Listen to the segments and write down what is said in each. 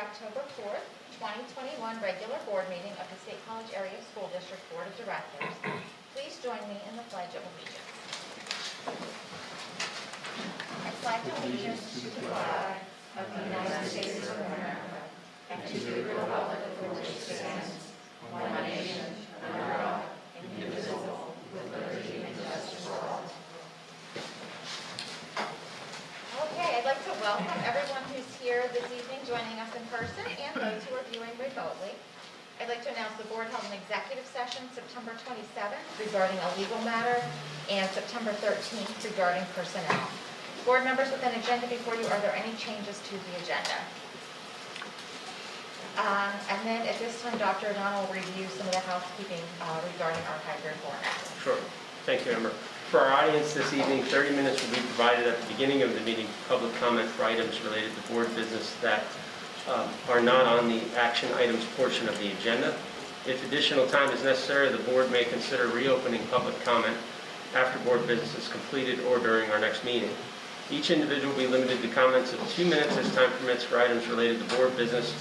October 4th, 2021 regular board meeting of the State College Area School District Board of Directors. Please join me in the Pledge of Allegiance. I pledge allegiance to the flag of the United States of America and to the republic for which it stands, one nation, under God, indivisible, with liberty and justice for all. Okay, I'd like to welcome everyone who's here this evening joining us in person and those who are viewing remotely. I'd like to announce the board held an executive session September 27th regarding a legal matter and September 13th regarding personnel. Board members with an agenda before you, are there any changes to the agenda? And then at this time, Dr. O'Donnell will review some of the housekeeping regarding our hybrid format. Sure. Thank you, Amber. For our audience this evening, 30 minutes will be provided at the beginning of the meeting for public comment for items related to board business that are not on the action items portion of the agenda. If additional time is necessary, the board may consider reopening public comment after board business is completed or during our next meeting. Each individual will be limited to comments of 2 minutes as time permits for items related to board business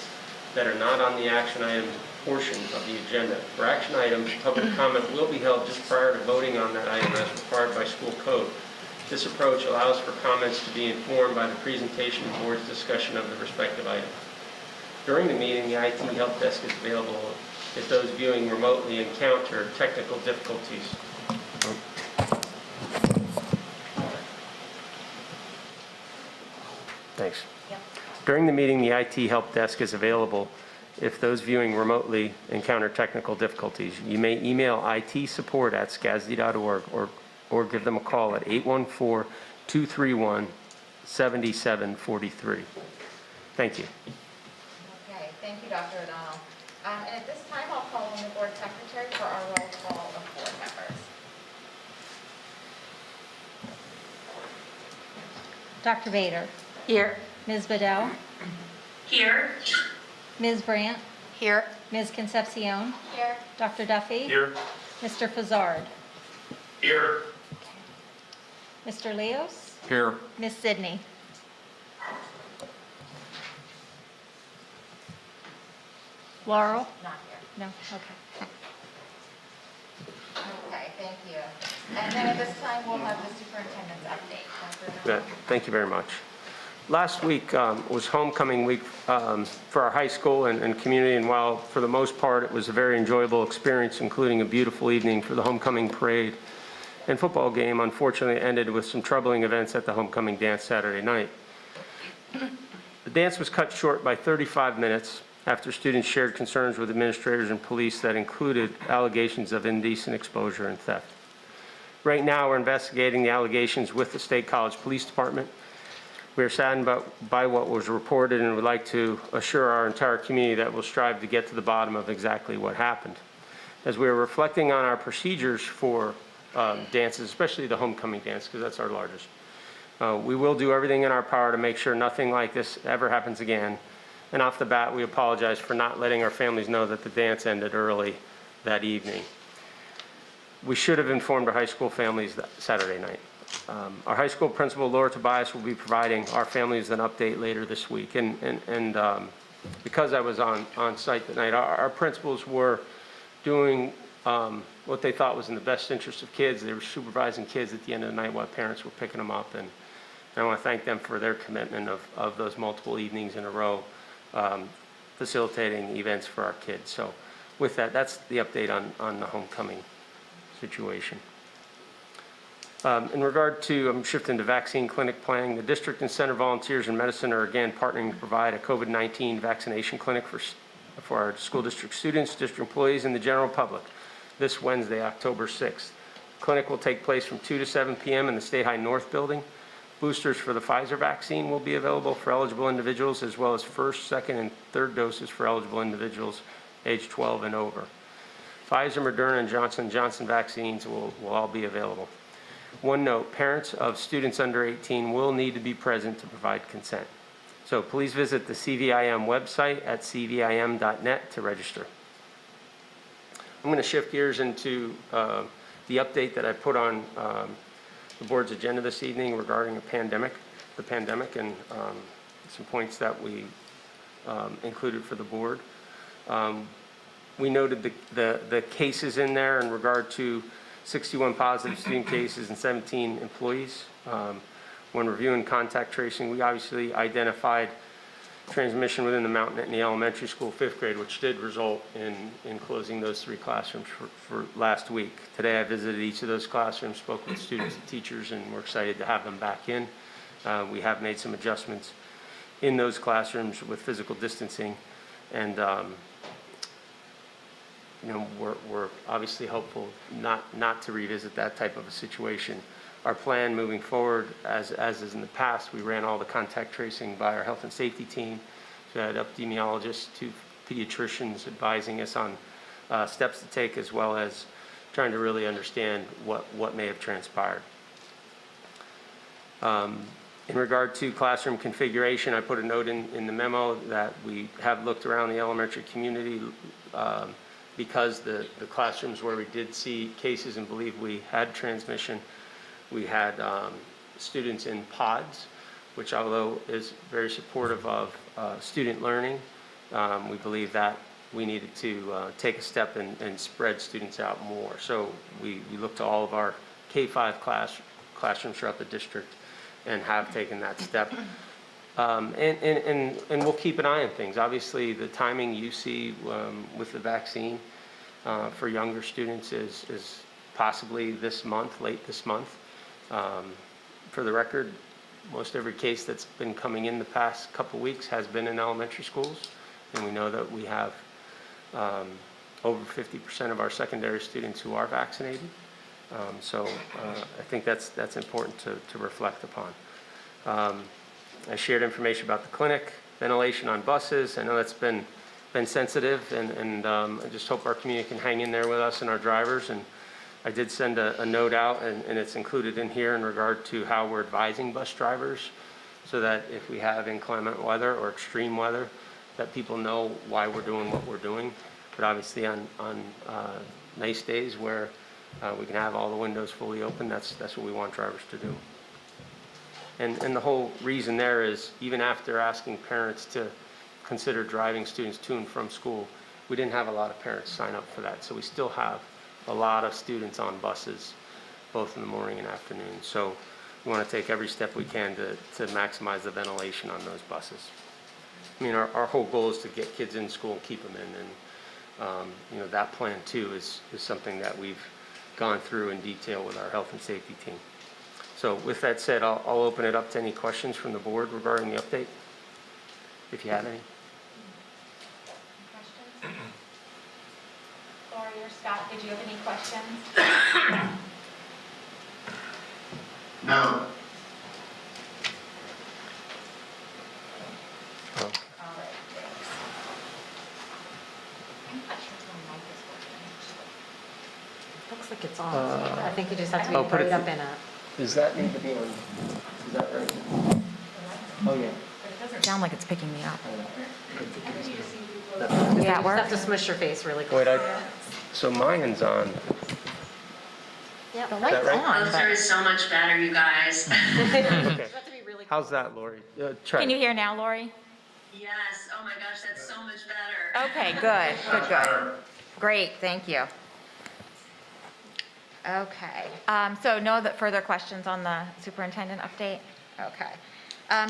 that are not on the action items portion of the agenda. For action items, public comment will be held just prior to voting on that item as required by school code. This approach allows for comments to be informed by the presentation and board's discussion of the respective item. During the meeting, the IT help desk is available if those viewing remotely encounter technical difficulties. Thanks. Yep. During the meeting, the IT help desk is available if those viewing remotely encounter technical difficulties. You may email itsupport@scasd.org or give them a call at 814-231-7743. Thank you. Okay, thank you, Dr. O'Donnell. And at this time, I'll call on the board secretary for our roll call of board members. Dr. Bader. Here. Ms. Bedell. Here. Ms. Brandt. Here. Ms. Concepcion. Here. Dr. Duffy. Here. Mr. Fazzard. Here. Mr. Leos. Here. Ms. Sidney. Laurel. Not here. No, okay. Okay, thank you. And then at this time, we'll have the superintendent's update. Dr. O'Donnell. Thank you very much. Last week was homecoming week for our high school and community, and while for the most part it was a very enjoyable experience, including a beautiful evening for the homecoming parade and football game, unfortunately it ended with some troubling events at the homecoming dance Saturday night. The dance was cut short by 35 minutes after students shared concerns with administrators and police that included allegations of indecent exposure and theft. Right now we're investigating the allegations with the State College Police Department. We are saddened by what was reported and would like to assure our entire community that we'll strive to get to the bottom of exactly what happened. As we are reflecting on our procedures for dances, especially the homecoming dance, because that's our largest, we will do everything in our power to make sure nothing like this ever happens again. And off the bat, we apologize for not letting our families know that the dance ended early that evening. We should have informed our high school families that Saturday night. Our high school principal, Laura Tobias, will be providing our families an update later this week. And because I was on site that night, our principals were doing what they thought was in the best interest of kids. They were supervising kids at the end of the night while parents were picking them up. And I want to thank them for their commitment of those multiple evenings in a row, facilitating events for our kids. So with that, that's the update on the homecoming situation. In regard to, I'm shifting to vaccine clinic planning, the district and center volunteers in medicine are again partnering to provide a COVID-19 vaccination clinic for our school district students, district employees, and the general public this Wednesday, October 6th. The clinic will take place from 2 to 7 p.m. in the State High North building. Boosters for the Pfizer vaccine will be available for eligible individuals, as well as first, second, and third doses for eligible individuals age 12 and over. Pfizer, Moderna, and Johnson & Johnson vaccines will all be available. One note, parents of students under 18 will need to be present to provide consent. So please visit the CVIM website at cvim.net to register. I'm going to shift gears into the update that I put on the board's agenda this evening regarding the pandemic, and some points that we included for the board. We noted the cases in there in regard to 61 positive student cases and 17 employees. When reviewing contact tracing, we obviously identified transmission within the Mount Nittany Elementary School 5th grade, which did result in closing those 3 classrooms for last week. Today I visited each of those classrooms, spoke with students and teachers, and we're excited to have them back in. We have made some adjustments in those classrooms with physical distancing, and we're obviously hopeful not to revisit that type of a situation. Our plan moving forward, as is in the past, we ran all the contact tracing by our health and safety team. So we had epidemiologists, 2 pediatricians advising us on steps to take, as well as trying to really understand what may have transpired. In regard to classroom configuration, I put a note in the memo that we have looked around the elementary community because the classrooms where we did see cases and believe we had transmission, we had students in pods, which although is very supportive of student learning, we believe that we needed to take a step and spread students out more. So we looked to all of our K-5 classrooms throughout the district and have taken that step. And we'll keep an eye on things. Obviously, the timing you see with the vaccine for younger students is possibly this month, late this month. For the record, most every case that's been coming in the past couple weeks has been in elementary schools, and we know that we have over 50% of our secondary students who are vaccinated. So I think that's important to reflect upon. I shared information about the clinic, ventilation on buses. I know that's been sensitive, and I just hope our community can hang in there with us and our drivers. And I did send a note out, and it's included in here in regard to how we're advising bus drivers, so that if we have inclement weather or extreme weather, that people know why we're doing what we're doing. But obviously on nice days where we can have all the windows fully open, that's what we want drivers to do. And the whole reason there is, even after asking parents to consider driving students to and from school, we didn't have a lot of parents sign up for that. So we still have a lot of students on buses, both in the morning and afternoon. So we want to take every step we can to maximize the ventilation on those buses. I mean, our whole goal is to get kids in school and keep them in. And that plan too is something that we've gone through in detail with our health and safety team. So with that said, I'll open it up to any questions from the board regarding the update, if you have any. Questions? Lori or Scott, did you have any questions? No. All right, thanks. I'm not sure if my mic is working, actually. Looks like it's on. I think you just have to Oh, be put right it- up in a, Does that need to be on? Is that right? Oh, yeah. But it doesn't Sound like it's picking me up. yeah, that you just work? have to smush your face really quick. Wait, so mine's on. Yeah, The you light's right? on, Closer but is so much better, you guys. Okay. have to be really How's that, Lori? Try. can you hear now, Lori? Yes, oh my gosh, that's so much better. Okay, good, good, good. Great, thank you. Okay, so no further questions on the superintendent update? Okay.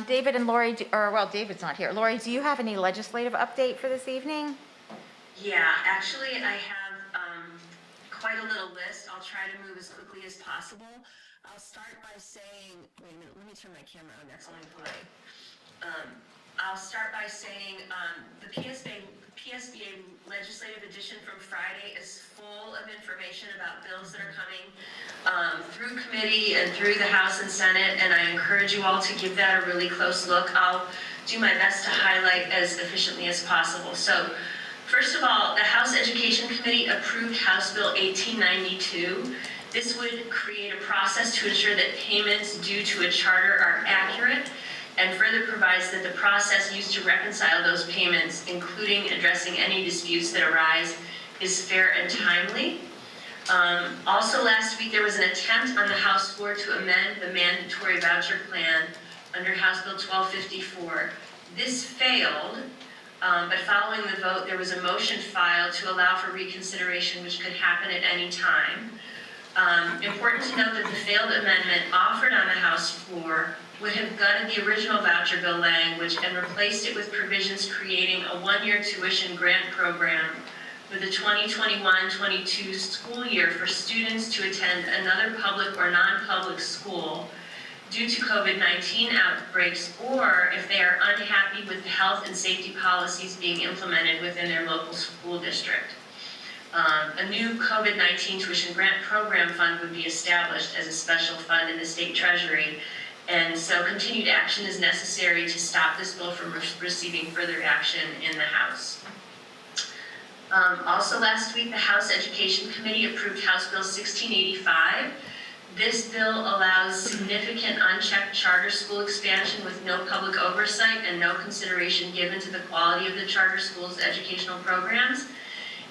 David and Lori, David's not here. Lori, do you have any legislative update for this evening? Yeah, actually, I have quite a little list. I'll try to move as quickly as possible. I'll start by saying, wait a minute, let me turn my camera on, that's only play. I'll start by saying the PSBA legislative edition from Friday is full of information about bills that are coming through committee and through the House and Senate, and I encourage you all to give that a really close look. I'll do my best to highlight as efficiently as possible. So, first of all, the House Education Committee approved House Bill 1892. This would create a process to ensure that payments due to a charter are accurate, and further provides that the process used to reconcile those payments, including addressing any disputes that arise, is fair and timely. Also last week, there was an attempt on the House floor to amend the mandatory voucher plan under House Bill 1254. This failed, But following the vote, there was a motion filed to allow for reconsideration, which could happen at any time. Important to note that the failed amendment offered on the House floor would have gutted the original voucher bill language and replaced it with provisions creating a one-year tuition grant program for the 2021-22 school year for students to attend another public or non-public school due to COVID-19 outbreaks, or if they are unhappy with the health and safety policies being implemented within their local school district. A new COVID-19 tuition grant program fund would be established as a special fund in the state treasury, and so continued action is necessary to stop this bill from receiving further action in the House. Also last week, the House Education Committee approved House Bill 1685. This bill allows significant unchecked charter school expansion with no public oversight and no consideration given to the quality of the charter schools' educational programs.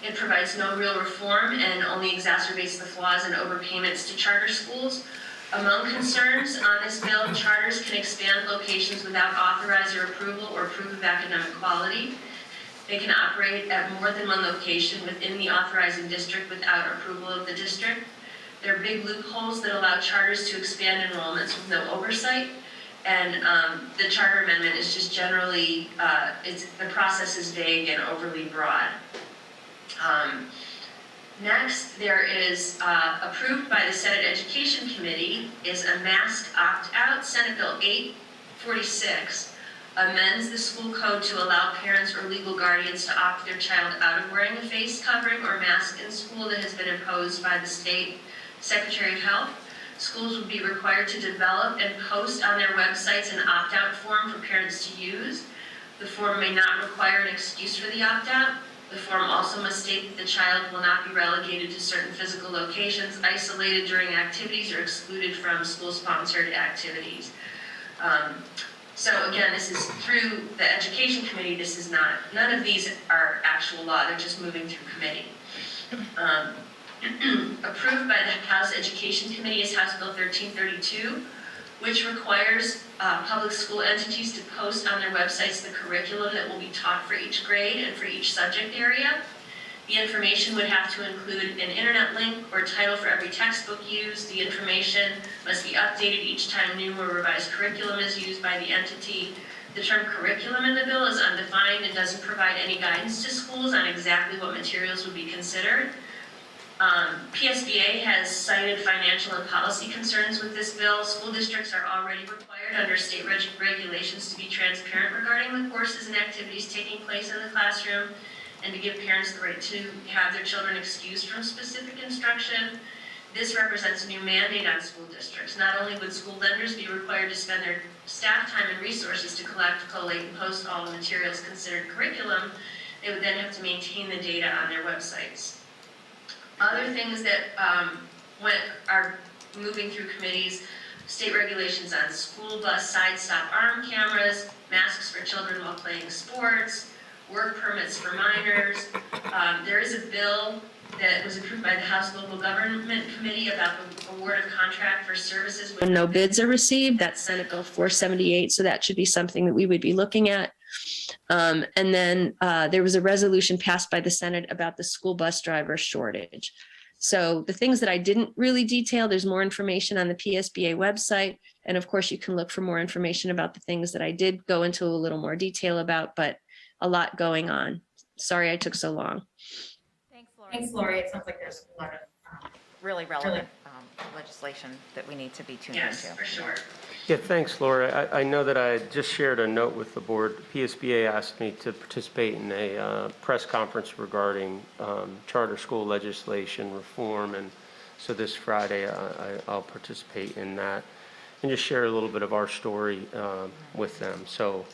It provides no real reform and only exacerbates the flaws and overpayments to charter schools. Among concerns on this bill, charters can expand locations without authorizer approval or proof of academic quality. They can operate at more than one location within the authorizing district without approval of the district. There are big loopholes that allow charters to expand enrollments with no oversight. And the charter amendment is just generally, the process is vague and overly broad. Next, there is approved by the Senate Education Committee is a mask opt-out. Senate Bill 846 amends the school code to allow parents or legal guardians to opt their child out of wearing a face covering or mask in school that has been imposed by the state Secretary of Health. Schools would be required to develop and post on their websites an opt-out form for parents to use. The form may not require an excuse for the opt-out. The form also must state that the child will not be relegated to certain physical locations, isolated during activities, or excluded from school-sponsored activities. So again, this is through the Education Committee. This is not, none of these are actual law. They're just moving through committee. Approved by the House Education Committee is House Bill 1332, which requires public school entities to post on their websites the curriculum that will be taught for each grade and for each subject area. The information would have to include an internet link or title for every textbook used. The information must be updated each time new or revised curriculum is used by the entity. The term curriculum in the bill is undefined and doesn't provide any guidance to schools on exactly what materials would be considered. PSBA has cited financial and policy concerns with this bill. School districts are already required under state regulations to be transparent regarding the courses and activities taking place in the classroom and to give parents the right to have their children excused from specific instruction. This represents a new mandate on school districts. Not only would school vendors be required to spend their staff time and resources to collect, collate, and post all the materials considered curriculum, they would then have to maintain the data on their websites. Other things that are moving through committees, state regulations on school bus side stop arm cameras, masks for children while playing sports, work permits for minors. There is a bill that was approved by the House Local Government Committee about the award of contract for services when no bids are received. That's Senate Bill 478, so that should be something that we would be looking at. And then there was a resolution passed by the Senate about the school bus driver shortage. So the things that I didn't really detail, there's more information on the PSBA website. And of course, you can look for more information about the things that I did go into a little more detail about, but a lot going on. Sorry I took so long. Thanks, Lori. It sounds like there's a lot of really relevant legislation that we need to be tuned into. Yes, for sure. Yeah, thanks, Laura. I know that I just shared a note with the board. PSBA asked me to participate in a press conference regarding charter school legislation reform, and so this Friday I'll participate in that and just share a little bit of our story with them. So,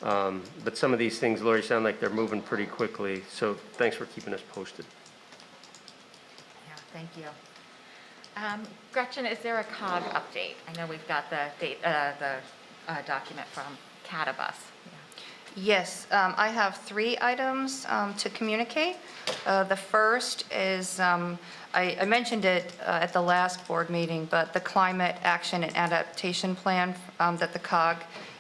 but some of these things, Lori, sound like they're moving pretty quickly, so thanks for keeping us posted. Yeah, thank you. Gretchen, is there a COG update? I know we've got the document from Cata bus. Yes, I have 3 items to communicate. The first is, I mentioned it at the last board meeting, but the Climate Action and Adaptation Plan that the COG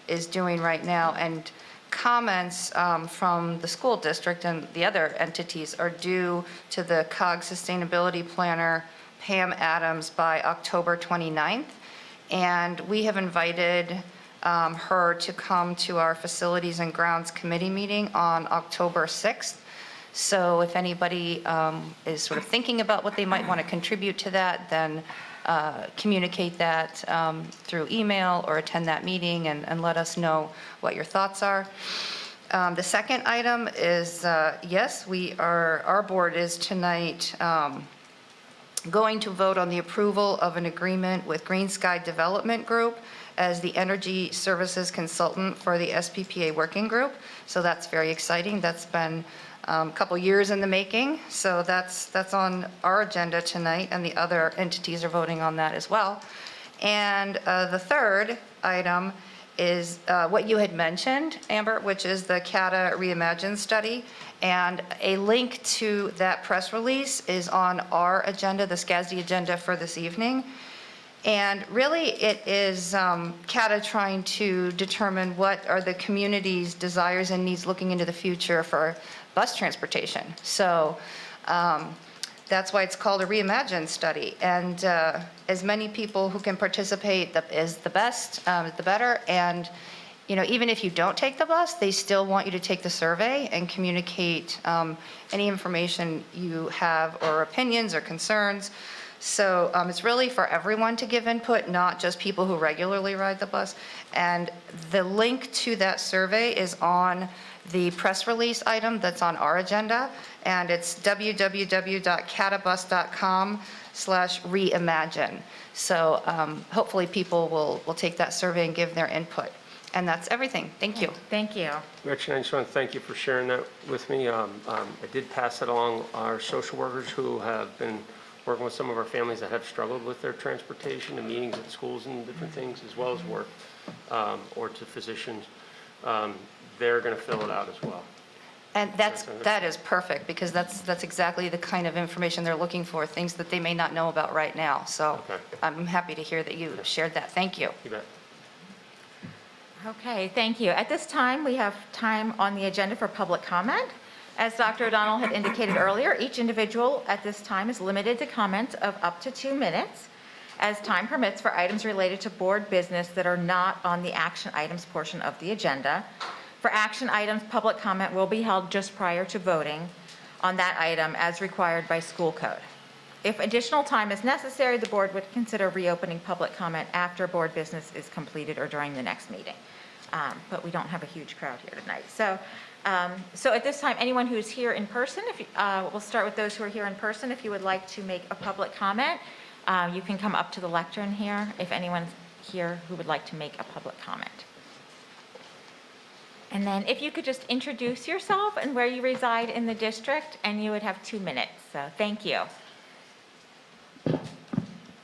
is doing right now. And comments from the school district and the other entities are due to the COG Sustainability Planner, Pam Adams, by October 29th. And we have invited her to come to our Facilities and Grounds Committee meeting on October 6th. So if anybody is sort of thinking about what they might want to contribute to that, then communicate that through email or attend that meeting and let us know what your thoughts are. The second item is, yes, our board is tonight going to vote on the approval of an agreement with Green Sky Development Group as the energy services consultant for the SPPA working group. So that's very exciting. That's been a couple years in the making. So that's on our agenda tonight, and the other entities are voting on that as well. And the third item is what you had mentioned, Amber, which is the Cata Reimagine study. And a link to that press release is on our agenda, the SCASD agenda for this evening. And really, it is Cata trying to determine what are the community's desires and needs looking into the future for bus transportation. So that's why it's called a Reimagine study. And as many people who can participate is the best, the better. And even if you don't take the bus, they still want you to take the survey and communicate any information you have or opinions or concerns. So it's really for everyone to give input, not just people who regularly ride the bus. And the link to that survey is on the press release item that's on our agenda, and it's www.catabus.com/reimagine. So hopefully people will take that survey and give their input. And that's everything. Thank you. Thank you. Gretchen, I just want to thank you for sharing that with me. I did pass it along our social workers who have been working with some of our families that have struggled with their transportation to meetings at schools and different things, as well as work, or to physicians. They're going to fill it out as well. And that is perfect, because that's exactly the kind of information they're looking for, things that they may not know about right now. So Okay. I'm happy to hear that you shared that. Thank you. You bet. Okay, thank you. At this time, we have time on the agenda for public comment. As Dr. O'Donnell had indicated earlier, each individual at this time is limited to comments of up to 2 minutes, as time permits, for items related to board business that are not on the action items portion of the agenda. For action items, public comment will be held just prior to voting on that item as required by school code. If additional time is necessary, the board would consider reopening public comment after board business is completed or during the next meeting. But we don't have a huge crowd here tonight. So at this time, anyone who's here in person, we'll start with those who are here in person. If you would like to make a public comment, you can come up to the lectern here if anyone's here who would like to make a public comment. And then if you could just introduce yourself and where you reside in the district, and you would have 2 minutes. So thank you.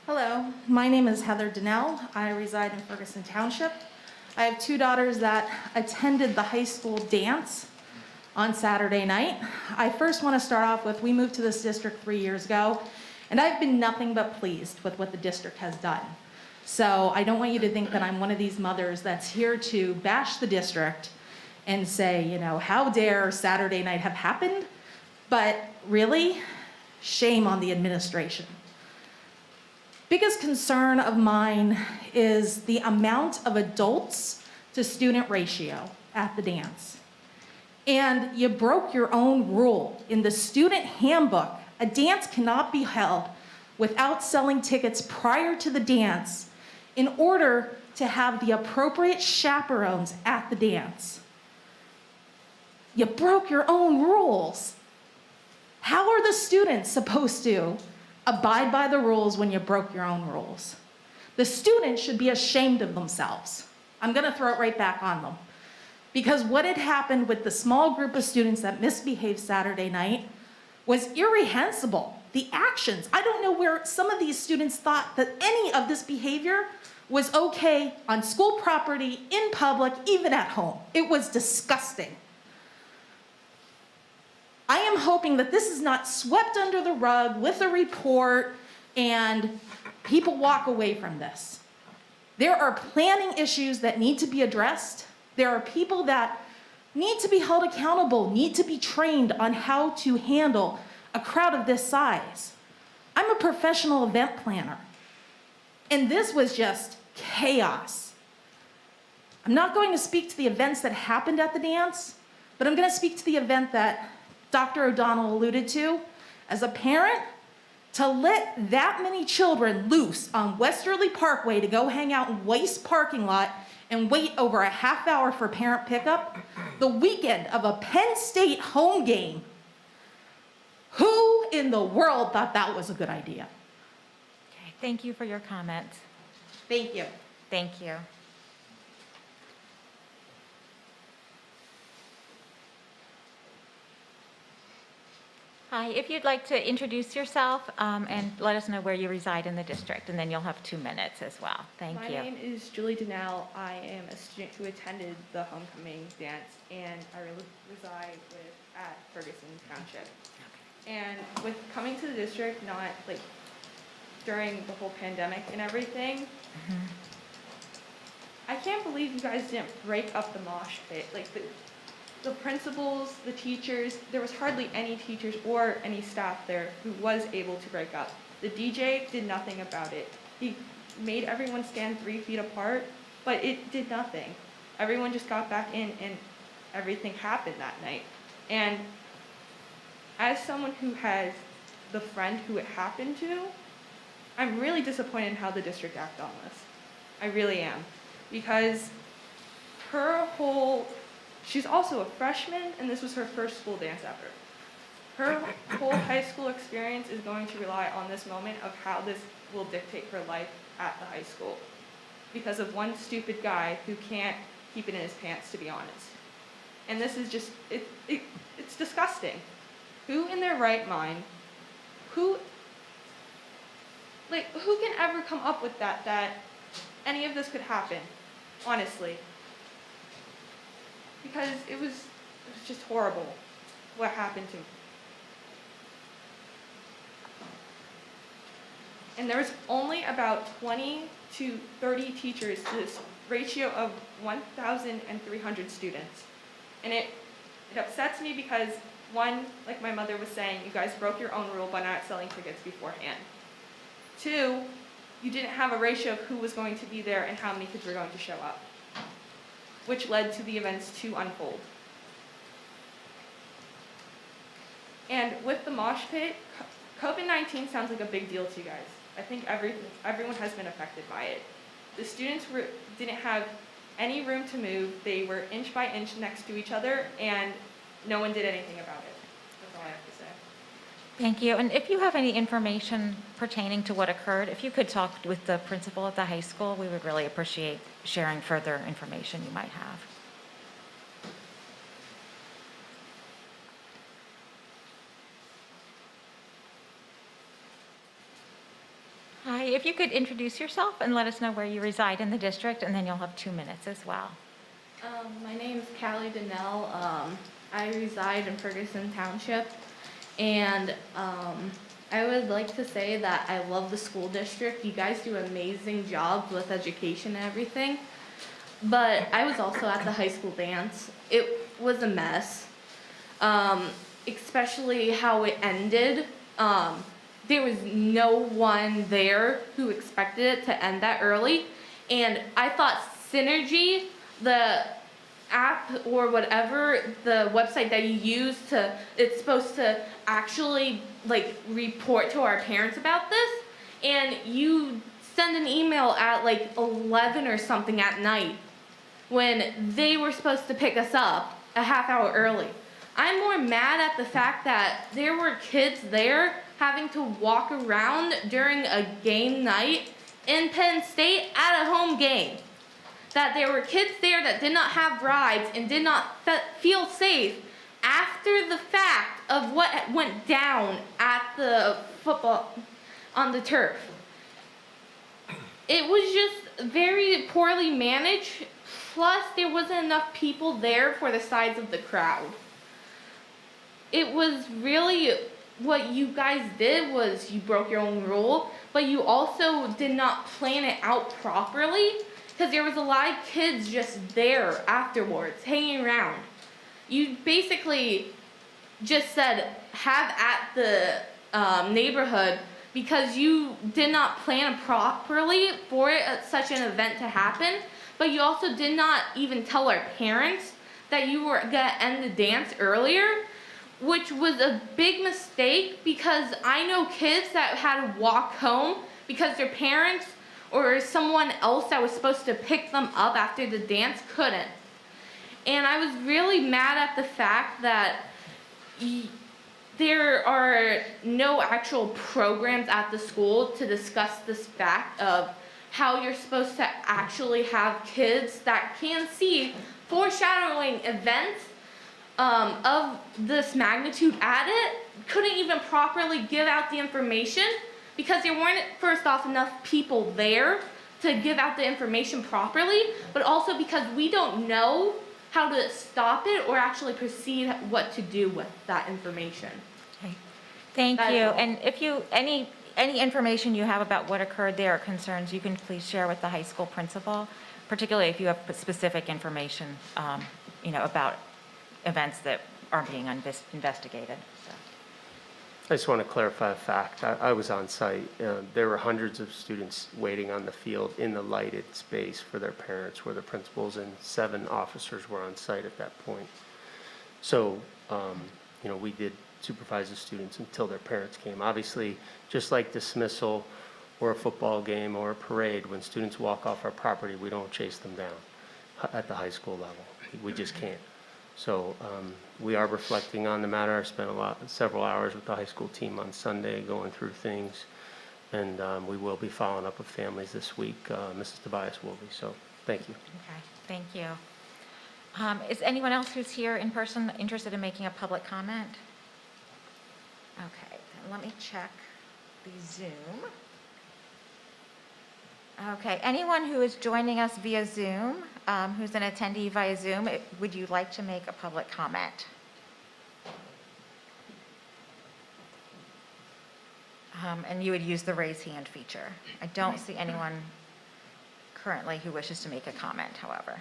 Hello, my name is Heather Donnell. I reside in Ferguson Township. I have 2 daughters that attended the high school dance on Saturday night. I first want to start off with, we moved to this district 3 years ago, and I've been nothing but pleased with what the district has done. So I don't want you to think that I'm one of these mothers that's here to bash the district and say, how dare Saturday night have happened? But really, shame on the administration. Biggest concern of mine is the amount of adults to student ratio at the dance. And you broke your own rule. In the student handbook, a dance cannot be held without selling tickets prior to the dance in order to have the appropriate chaperones at the dance. You broke your own rules. How are the students supposed to abide by the rules when you broke your own rules? The students should be ashamed of themselves. I'm going to throw it right back on them. Because what had happened with the small group of students that misbehaved Saturday night was irreprehensible. The actions, I don't know where some of these students thought that any of this behavior was okay on school property, in public, even at home. It was disgusting. I am hoping that this is not swept under the rug with a report and people walk away from this. There are planning issues that need to be addressed. There are people that need to be held accountable, need to be trained on how to handle a crowd of this size. I'm a professional event planner, and this was just chaos. I'm not going to speak to the events that happened at the dance, but I'm going to speak to the event that Dr. O'Donnell alluded to. As a parent, to let that many children loose on Westerly Parkway to go hang out in Waste parking lot and wait over a half hour for parent pickup, the weekend of a Penn State home game. Who in the world thought that was a good idea? Okay, thank you for your comments. Thank you. Thank you. Hi, if you'd like to introduce yourself and let us know where you reside in the district, and then you'll have 2 minutes as well. Thank you. My name is Julie Donnell. I am a student who attended the homecoming dance, and I reside at Ferguson Township. And with coming to the district, not like during the whole pandemic and everything, I can't believe you guys didn't break up the mosh pit. Like the principals, the teachers, there was hardly any teachers or any staff there who was able to break up. The DJ did nothing about it. He made everyone stand 3 feet apart, but it did nothing. Everyone just got back in and everything happened that night. And as someone who has the friend who it happened to, I'm really disappointed in how the district acted on this. I really am. Because she's also a freshman, and this was her first school dance ever. Her whole high school experience is going to rely on this moment of how this will dictate her life at the high school. Because of one stupid guy who can't keep it in his pants, to be honest. And this is just, it's disgusting. Who in their right mind, who can ever come up with that any of this could happen, honestly? Because it was just horrible what happened to me. And there was only about 20 to 30 teachers to this ratio of 1,300 students. And it upsets me because, one, like my mother was saying, you guys broke your own rule by not selling tickets beforehand. 2, you didn't have a ratio of who was going to be there and how many kids were going to show up, which led to the events to unfold. And with the mosh pit, COVID-19 sounds like a big deal to you guys. I think everyone has been affected by it. The students didn't have any room to move. They were inch by inch next to each other, and no one did anything about it. That's all I have to say. Thank you. And if you have any information pertaining to what occurred, if you could talk with the principal at the high school, we would really appreciate sharing further information you might have. Hi, if you could introduce yourself and let us know where you reside in the district, and then you'll have 2 minutes as well. My name is Callie Donnell. I reside in Ferguson Township, and I would like to say that I love the school district. You guys do amazing jobs with education and everything. But I was also at the high school dance. It was a mess, especially how it ended. There was no one there who expected it to end that early. And I thought Synergy, the app or whatever, the website that you use it's supposed to actually like report to our parents about this. And you send an email at like 11 or something at night when they were supposed to pick us up a half hour early. I'm more mad at the fact that there were kids there having to walk around during a game night in Penn State at a home game. That there were kids there that did not have rides and did not feel safe after the fact of what went down at the football on the turf. It was just very poorly managed, plus there wasn't enough people there for the size of the crowd. It was really, what you guys did was you broke your own rule, but you also did not plan it out properly, because there was a lot of kids just there afterwards, hanging around. you basically just said have at the neighborhood because you did not plan properly for such an event to happen, but you also did not even tell our parents that you were gonna end the dance earlier, which was a big mistake because I know kids that had to walk home because their parents or someone else that was supposed to pick them up after the dance couldn't. And I was really mad at the fact that there are no actual programs at the school to discuss this fact of how you're supposed to actually have kids that can see foreshadowing events of this magnitude at it, couldn't even properly give out the information because there weren't, first off, enough people there to give out the information properly, but also because we don't know how to stop it or actually proceed what to do with that information. Okay. Thank That's you. all. And if you, any information you have about what occurred there or concerns, you can please share with the high school principal, particularly if you have specific information, about events that are being investigated. So. I just want to clarify a fact. I was on site. There were hundreds of students waiting on the field in the lighted space for their parents, where the principals and 7 officers were on site at that point. So, we did supervise the students until their parents came. Obviously, just like dismissal or a football game or a parade, when students walk off our property, we don't chase them down at the high school level. We just can't. So we are reflecting on the matter. I spent several hours with the high school team on Sunday going through things, and we will be following up with families this week. Mrs. Tobias will be, so thank you. Okay, thank you. Is anyone else who's here in person interested in making a public comment? Okay, then let me check the Zoom. Okay, anyone who is joining us via Zoom, who's an attendee via Zoom, would you like to make a public comment? And you would use the raise hand feature. I don't see anyone currently who wishes to make a comment, however.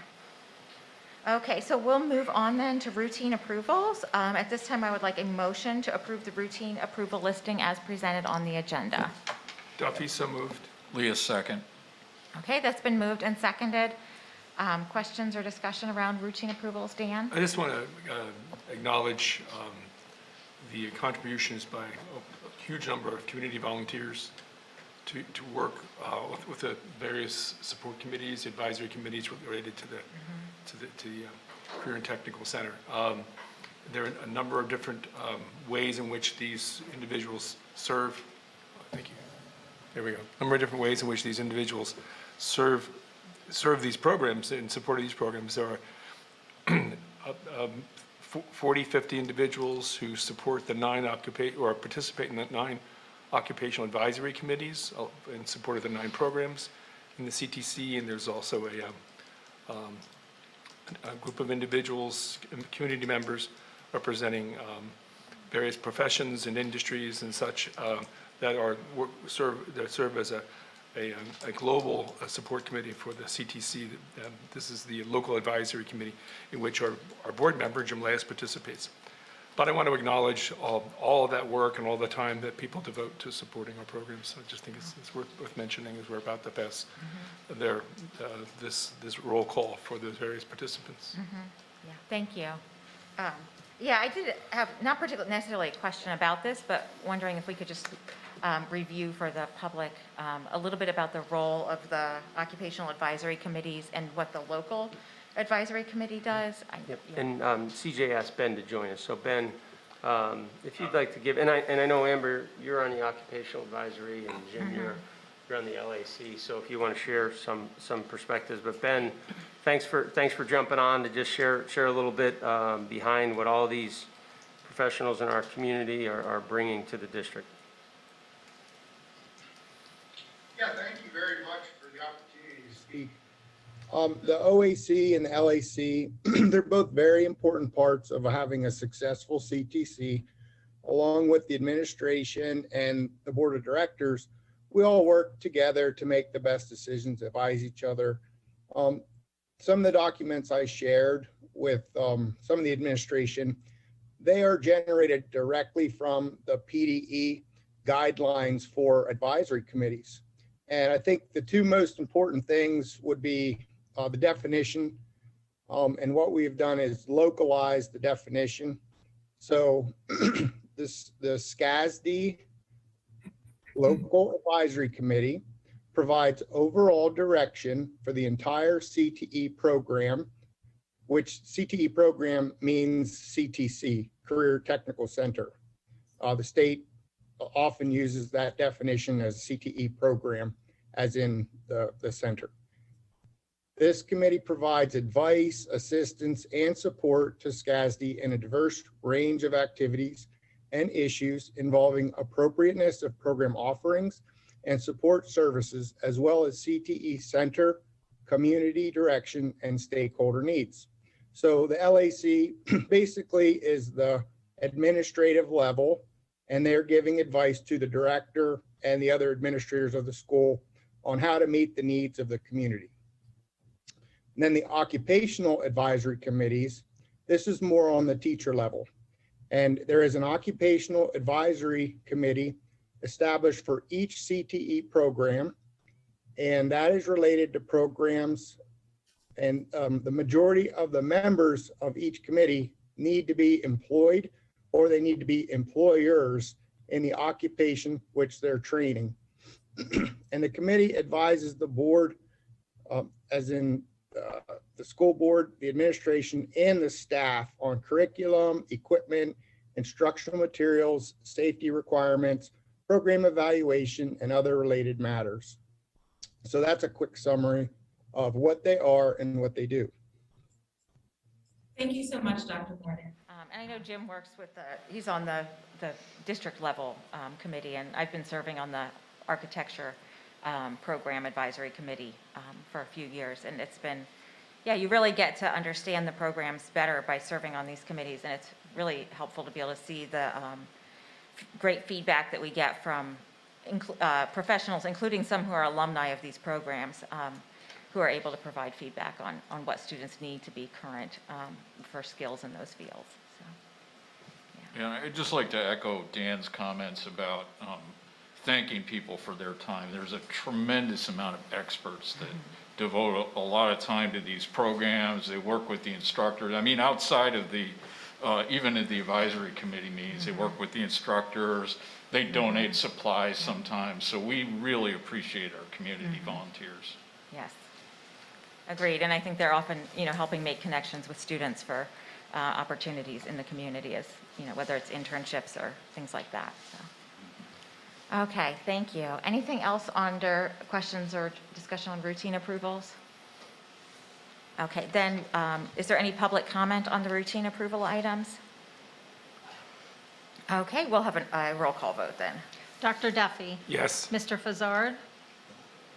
Okay, so we'll move on then to routine approvals. At this time, I would like a motion to approve the routine approval listing as presented on the agenda. Duffy, so moved. Leah, second. Okay, that's been moved and seconded. Questions or discussion around routine approvals, Dan? I just want to acknowledge the contributions by a huge number of community volunteers to work with the various support committees, advisory committees related to the Career and Technical Center. There are a number of different ways in which these individuals serve. Thank you. There we go. A number of different ways in which these individuals serve these programs and support these programs. There are 40, 50 individuals who support the participate in the 9 occupational advisory committees in support of the 9 programs in the CTC, and there's also a group of individuals, community members representing various professions and industries and such that serve as a global support committee for the CTC. This is the local advisory committee in which our board member, Jim Layas, participates. But I want to acknowledge all of that work and all the time that people devote to supporting our programs. I just think it's worth mentioning as we're about to pass this roll call for those various participants. Yeah, thank you. Yeah, I did have not particularly necessarily a question about this, but wondering if we could just review for the public a little bit about the role of the occupational advisory committees and what the local advisory committee does. Yep. And CJ asked Ben to join us. So Ben, if you'd like to give, and I know Amber, you're on the occupational advisory, and Jim, you're on the LAC. So if you want to share some perspectives, but Ben, thanks for jumping on to just share a little bit behind what all these professionals in our community are bringing to the district. Yeah, thank you very much for the opportunity to speak. The OAC and the LAC, they're both very important parts of having a successful CTC. Along with the administration and the board of directors, we all work together to make the best decisions, advise each other. Some of the documents I shared with some of the administration, they are generated directly from the PDE guidelines for advisory committees. And I think the two most important things would be the definition. And what we've done is localize the definition. So the SCASD Local Advisory Committee provides overall direction for the entire CTE program, which CTE program means CTC, Career Technical Center. The state often uses that definition as CTE program, as in the center. This committee provides advice, assistance, and support to SCASD in a diverse range of activities and issues involving appropriateness of program offerings and support services, as well as CTE center, community direction, and stakeholder needs. So the LAC basically is the administrative level, and they're giving advice to the director and the other administrators of the school on how to meet the needs of the community. And then the occupational advisory committees, this is more on the teacher level. And there is an occupational advisory committee established for each CTE program, and that is related to programs. And the majority of the members of each committee need to be employed, or they need to be employers in the occupation which they're training. And the committee advises the board, as in the school board, the administration, and the staff on curriculum, equipment, instructional materials, safety requirements, program evaluation, and other related matters. So that's a quick summary of what they are and what they do. Thank you so much, Dr. Gordon. And I know Jim works with he's on the district level committee, and I've been serving on the architecture program advisory committee for a few years. And it's been, yeah, you really get to understand the programs better by serving on these committees. And it's really helpful to be able to see the great feedback that we get from professionals, including some who are alumni of these programs, who are able to provide feedback on what students need to be current for skills in those fields. So, yeah, I'd just like to echo Dan's comments about thanking people for their time. There's a tremendous amount of experts that devote a lot of time to these programs. They work with the instructors. I mean, outside of the, even at the advisory committee meetings, they work with the instructors. They donate supplies sometimes. So we really appreciate our community volunteers. yes, agreed. And I think they're often, helping make connections with students for opportunities in the community, as whether it's internships or things like that. So. Okay, thank you. Anything else under questions or discussion on routine approvals? Okay, then is there any public comment on the routine approval items? Okay, we'll have a roll call vote then. Dr. Duffy? Yes. Mr. Fazzard?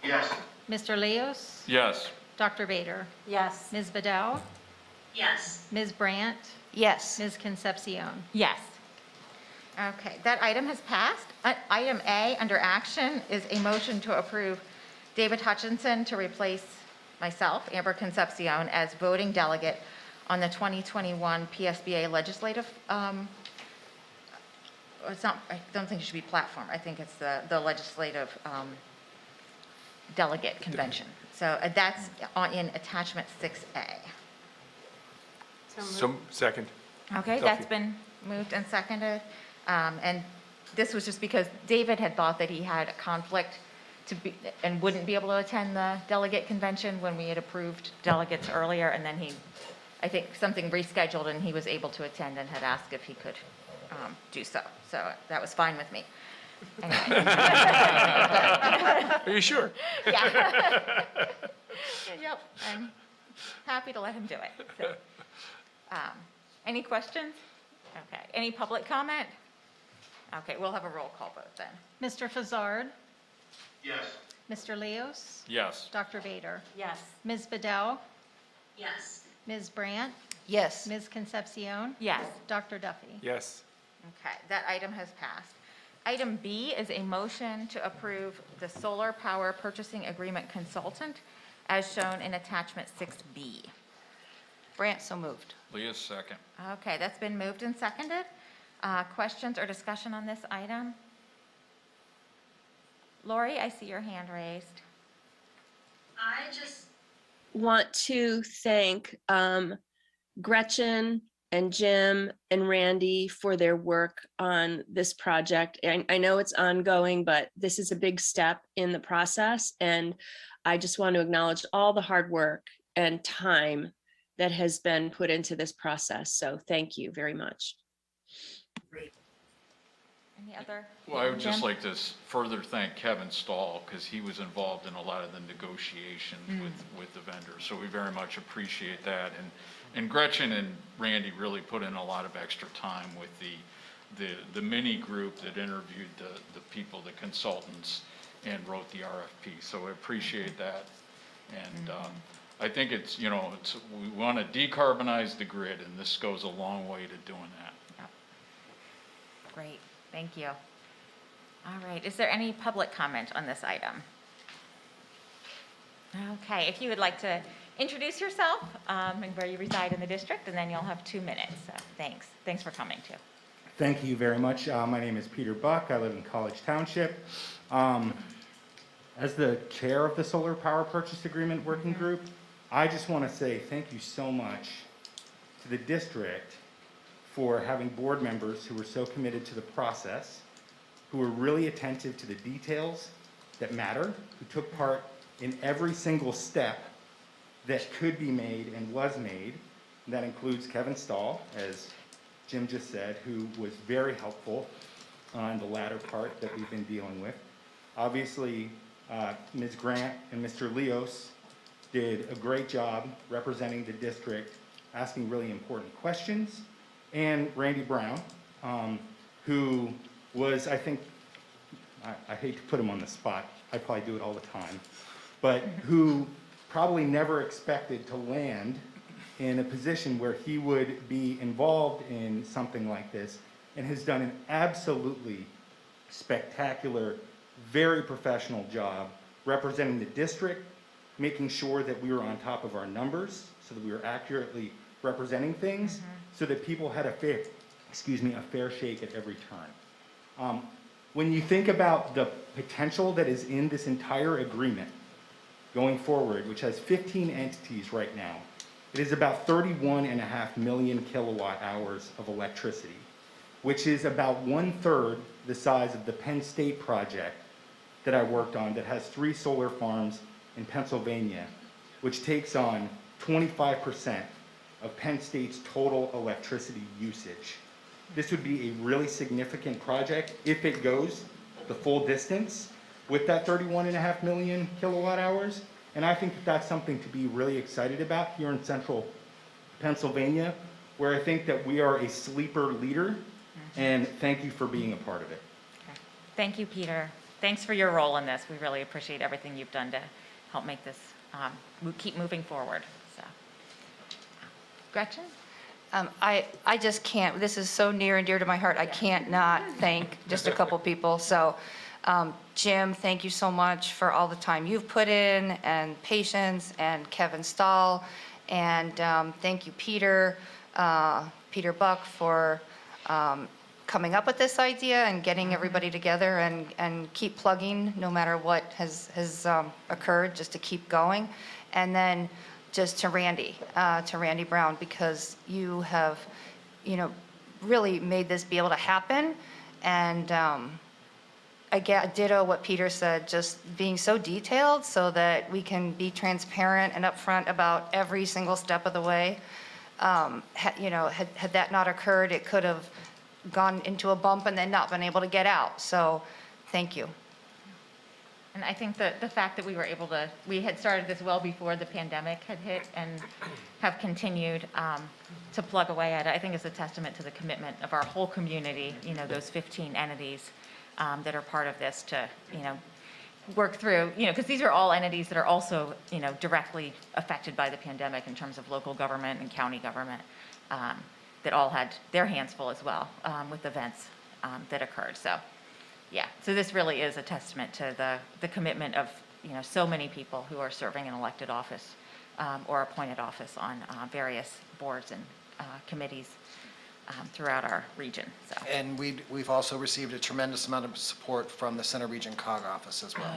Yes. Mr. Leos? Yes. Dr. Bader? Yes. Ms. Bedell? Yes. Ms. Brandt? Yes. Ms. Concepcion? Yes. Okay, that item has passed. Item A under action is a motion to approve David Hutchinson to replace myself, Amber Concepcion, as voting delegate on the 2021 PSBA legislative, it's not, I don't think it should be platform. I think it's the legislative delegate convention. So that's in attachment 6A. So, second. Okay, Duffy. that's been moved and seconded. And this was just because David had thought that he had a conflict and wouldn't be able to attend the delegate convention when we had approved delegates earlier. And then I think something rescheduled, and he was able to attend and had asked if he could do so. So that was fine with me. Anyway. Are you sure? Yeah. Yep, I'm happy to let him do it. So, any questions? Okay, any public comment? Okay, we'll have a roll call vote then. Mr. Fazzard? Yes. Mr. Leos? Yes. Dr. Bader? Yes. Ms. Bedell? Yes. Ms. Brandt? Yes. Ms. Concepcion? Yes. Dr. Duffy? Yes. Okay, that item has passed. Item B is a motion to approve the solar power purchasing agreement consultant as shown in attachment 6B. Brant, so moved. Leah, second. Okay, that's been moved and seconded. Questions or discussion on this item? Lori, I see your hand raised. I just want to thank Gretchen and Jim and Randy for their work on this project. And I know it's ongoing, but this is a big step in the process. And I just want to acknowledge all the hard work and time that has been put into this process. So thank you very much. Any other? Well, I would just Jim? like to further thank Kevin Stahl, because he was involved in a lot of the negotiations with the vendors, so we very much appreciate that. And Gretchen and Randy really put in a lot of extra time with the mini group that interviewed the people, the consultants, and wrote the RFP, so I appreciate that. And I think it's, we want to decarbonize the grid, and this goes a long way to doing that. Yep. Great, thank you. All right, is there any public comment on this item? Okay, if you would like to introduce yourself and where you reside in the district, and then you'll have 2 minutes. So thanks. Thanks for coming too. Thank you very much. My name is Peter Buck. I live in College Township. As the chair of the Solar Power Purchase Agreement Working Group, I just want to say thank you so much to the district for having board members who were so committed to the process, who were really attentive to the details that matter, who took part in every single step that could be made and was made. And that includes Kevin Stahl, as Jim just said, who was very helpful on the latter part that we've been dealing with. Obviously, Ms. Grant and Mr. Leos did a great job representing the district, asking really important questions. And Randy Brown, who was, I think, I hate to put him on the spot, I probably do it all the time, but who probably never expected to land in a position where he would be involved in something like this, and has done an absolutely spectacular, very professional job representing the district, making sure that we were on top of our numbers so that we were accurately representing things, so that people had a fair shake at every turn. When you think about the potential that is in this entire agreement going forward, which has 15 entities right now, it is about 31.5 million kilowatt hours of electricity, which is about 1/3 the size of the Penn State project that I worked on that has 3 solar farms in Pennsylvania, which takes on 25% of Penn State's total electricity usage. This would be a really significant project if it goes the full distance with that 31.5 million kilowatt hours. And I think that that's something to be really excited about here in central Pennsylvania, where I think that we are a sleeper leader. And thank you for being a part of it. Okay. Thank you, Peter. Thanks for your role in this. We really appreciate everything you've done to help make this keep moving forward. So, Gretchen? I just can't, this is so near and dear to my heart, I can't not thank just a couple people. So, Jim, thank you so much for all the time you've put in, and patience, and Kevin Stahl, and thank you, Peter Buck, for coming up with this idea and getting everybody together, and keep plugging no matter what has occurred, just to keep going. And then just to Randy Brown, because you have, really made this be able to happen. And I ditto what Peter said, just being so detailed so that we can be transparent and upfront about every single step of the way. Had that not occurred, it could have gone into a bump and then not been able to get out. So thank you. And I think that the fact that we had started this well before the pandemic had hit, and have continued to plug away at it, I think is a testament to the commitment of our whole community, those 15 entities that are part of this, to, work through, because these are all entities that are also, directly affected by the pandemic in terms of local government and county government, that all had their hands full as well with events that occurred. So, yeah, so this really is a testament to the commitment of, so many people who are serving in elected office or appointed office on various boards and committees throughout our region, so. And we've also received a tremendous amount of support from the Center Region COG office as well.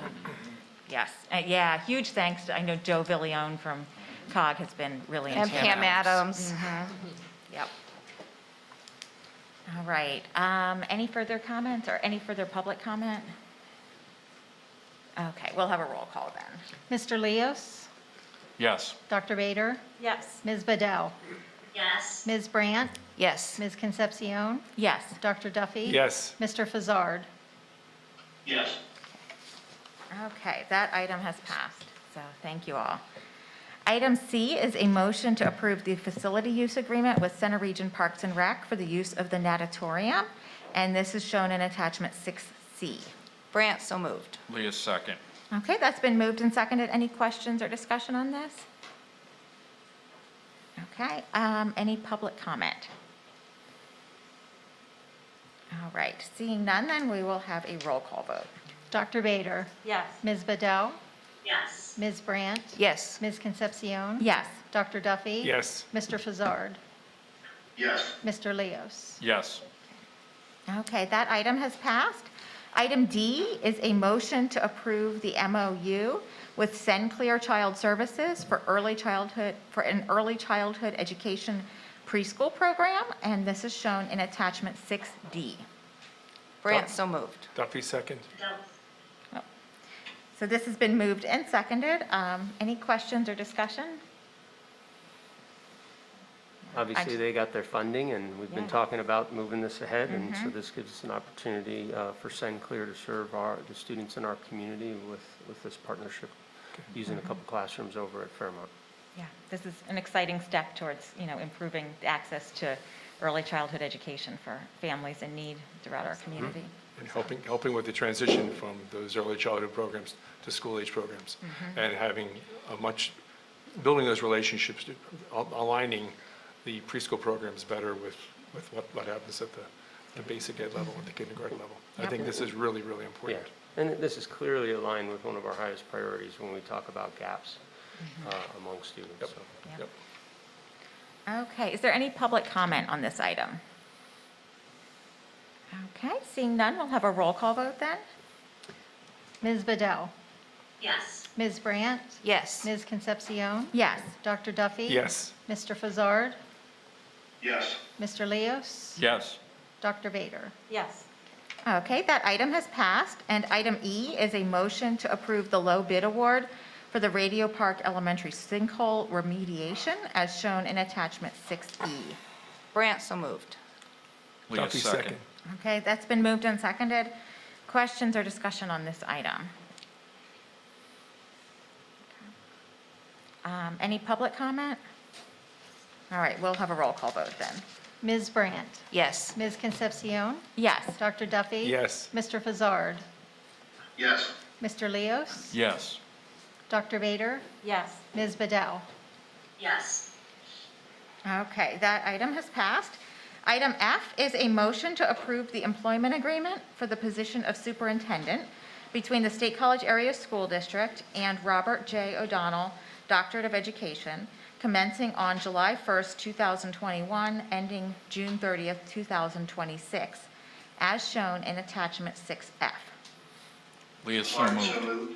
Yes, yeah, huge thanks to, I know Joe Villione from COG has been really. And Pam Adams. Yep. All right, any further comments or any further public comment? Okay, we'll have a roll call then. Mr. Leos? Yes. Dr. Bader? Yes. Ms. Bedell? Yes. Ms. Brandt? Yes. Ms. Concepcion? Yes. Dr. Duffy? Yes. Mr. Fazzard? Yes. Okay, that item has passed, so thank you all. Item C is a motion to approve the facility use agreement with Center Region Parks and Rec for the use of the natatorium, and this is shown in attachment 6C. Brandt, so moved. Leah, second. Okay, that's been moved and seconded. Any questions or discussion on this? Okay, any public comment? All right, seeing none, then we will have a roll call vote. Dr. Bader? Yes. Ms. Bedell? Yes. Ms. Brandt? Yes. Ms. Concepcion? Yes. Dr. Duffy? Yes. Mr. Fazzard? Yes. Mr. Leos? Yes. Okay, that item has passed. Item D is a motion to approve the MOU with Clear Child Services for an early childhood education preschool program, and this is shown in attachment 6D. Brandt, so moved. Duffy, second. So this has been moved and seconded. Any questions or discussion? Obviously, they got their funding, and we've been Yeah. talking about moving this ahead, and so this gives us an opportunity for Clear to serve the students in our community with this partnership, using a couple classrooms over at Fairmont. Yeah, this is an exciting step towards, improving the access to early childhood education for families in need throughout our community. And helping with the transition from those early childhood programs to school-age programs, and having building those relationships, aligning the preschool programs better with what happens at the basic ed level, at the kindergarten level. I think this is really, really Yeah, important. and this is clearly aligned with one of our highest priorities when we talk about gaps among students, Yep. so. Yep. Okay, is there any public comment on this item? Okay, seeing none, we'll have a roll call vote then. Ms. Bedell? Yes. Ms. Brandt? Yes. Ms. Concepcion? Yes. Dr. Duffy? Yes. Mr. Fazzard? Yes. Mr. Leos? Yes. Dr. Bader? Yes. Okay, that item has passed. And item E is a motion to approve the low bid award for the Radio Park Elementary sinkhole remediation as shown in attachment 6E. Brandt, so moved. Leah, Duffy, second. Okay, that's been moved and seconded. Questions or discussion on this item? Any public comment? All right, we'll have a roll call vote then. Ms. Brandt? Yes. Ms. Concepcion? Yes. Dr. Duffy? Yes. Mr. Fazzard? Yes. Mr. Leos? Yes. Dr. Bader? Yes. Ms. Bedell? Yes. Okay, that item has passed. Item F is a motion to approve the employment agreement for the position of superintendent between the State College Area School District and Robert J. O'Donnell, Doctorate of Education, commencing on July 1st, 2021, ending June 30th, 2026, as shown in attachment 6F. Leah, so Clark, moved. so moved.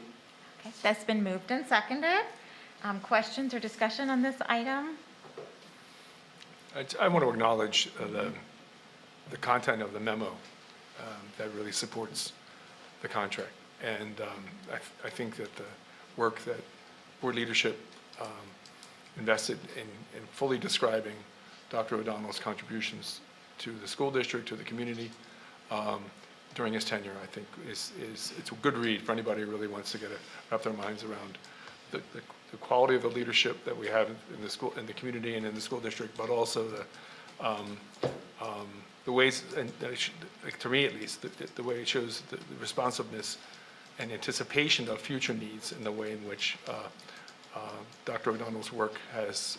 Okay, that's been moved and seconded. Questions or discussion on this item? I want to acknowledge the content of the memo that really supports the contract. And I think that the work that board leadership invested in fully describing Dr. O'Donnell's contributions to the school district, to the community during his tenure, I think it's a good read for anybody who really wants to wrap their minds around the quality of the leadership that we have in the school, in the community, and in the school district, but also the ways, and to me at least, the way it shows the responsiveness and anticipation of future needs, in the way in which Dr. O'Donnell's work has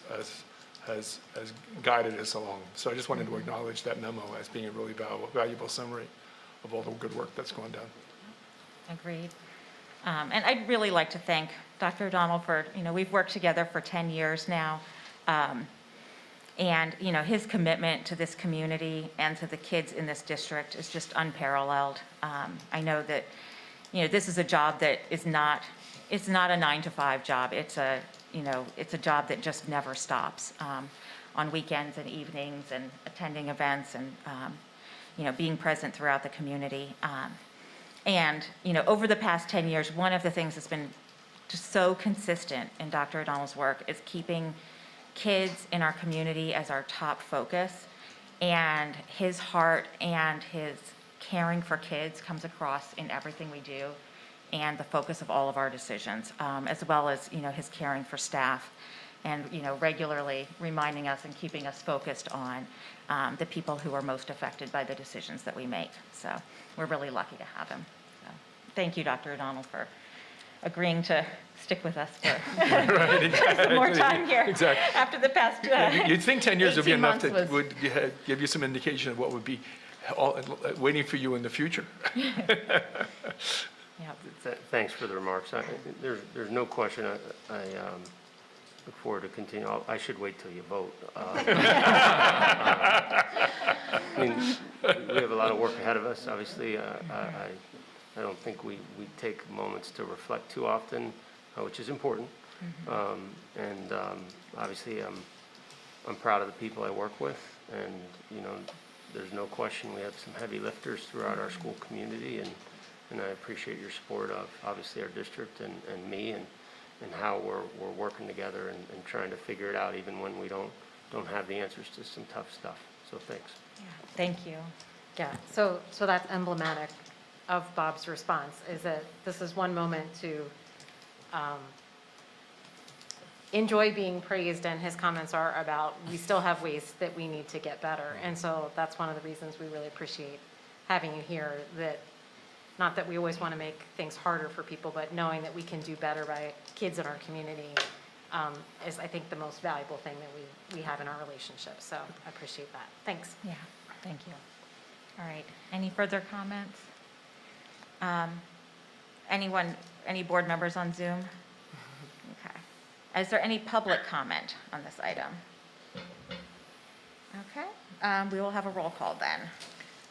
guided us along. So I just wanted to acknowledge that memo as being a really valuable summary of all the good work that's gone down. Agreed. And I'd really like to thank Dr. O'Donnell for, we've worked together for 10 years now. And, his commitment to this community and to the kids in this district is just unparalleled. I know that, this is a job that it's not a 9-to-5 job. It's a job that just never stops, on weekends and evenings and attending events and, being present throughout the community. And, over the past 10 years, one of the things that's been just so consistent in Dr. O'Donnell's work is keeping kids in our community as our top focus. And his heart and his caring for kids comes across in everything we do and the focus of all of our decisions, as well as, his caring for staff and, regularly reminding us and keeping us focused on the people who are most affected by the decisions that we make. So we're really lucky to have him. So, thank you, Dr. O'Donnell, for agreeing to stick with us for Right, exactly. some more time here. Exactly. After the past You'd think 10 years would be 18 enough months that would give you some indication of what would be waiting for you in the future. Thanks for the remarks. There's no question. I look forward to continue. I should wait till you vote. I mean, we have a lot of work ahead of us. Obviously, I don't think we take moments to reflect too often, which is important. Obviously, I'm proud of the people I work with, and there's no question we have some heavy lifters throughout our school community, and I appreciate your support of obviously our district and me and how we're working together and trying to figure it out even when we don't have the answers to some tough stuff. So thanks. Yeah, thank you. Yeah, so that's emblematic of Bob's response, is that this is one moment to enjoy being praised, and his comments are about we still have ways that we need to get better. And so that's one of the reasons we really appreciate having you here, that not that we always want to make things harder for people, but knowing that we can do better by kids in our community is, I think, the most valuable thing that we have in our relationship. So I appreciate that. Thanks. Yeah, thank you. All right, any further comments? Any board members on Zoom? Okay. Is there any public comment on this item? Okay, we will have a roll call then.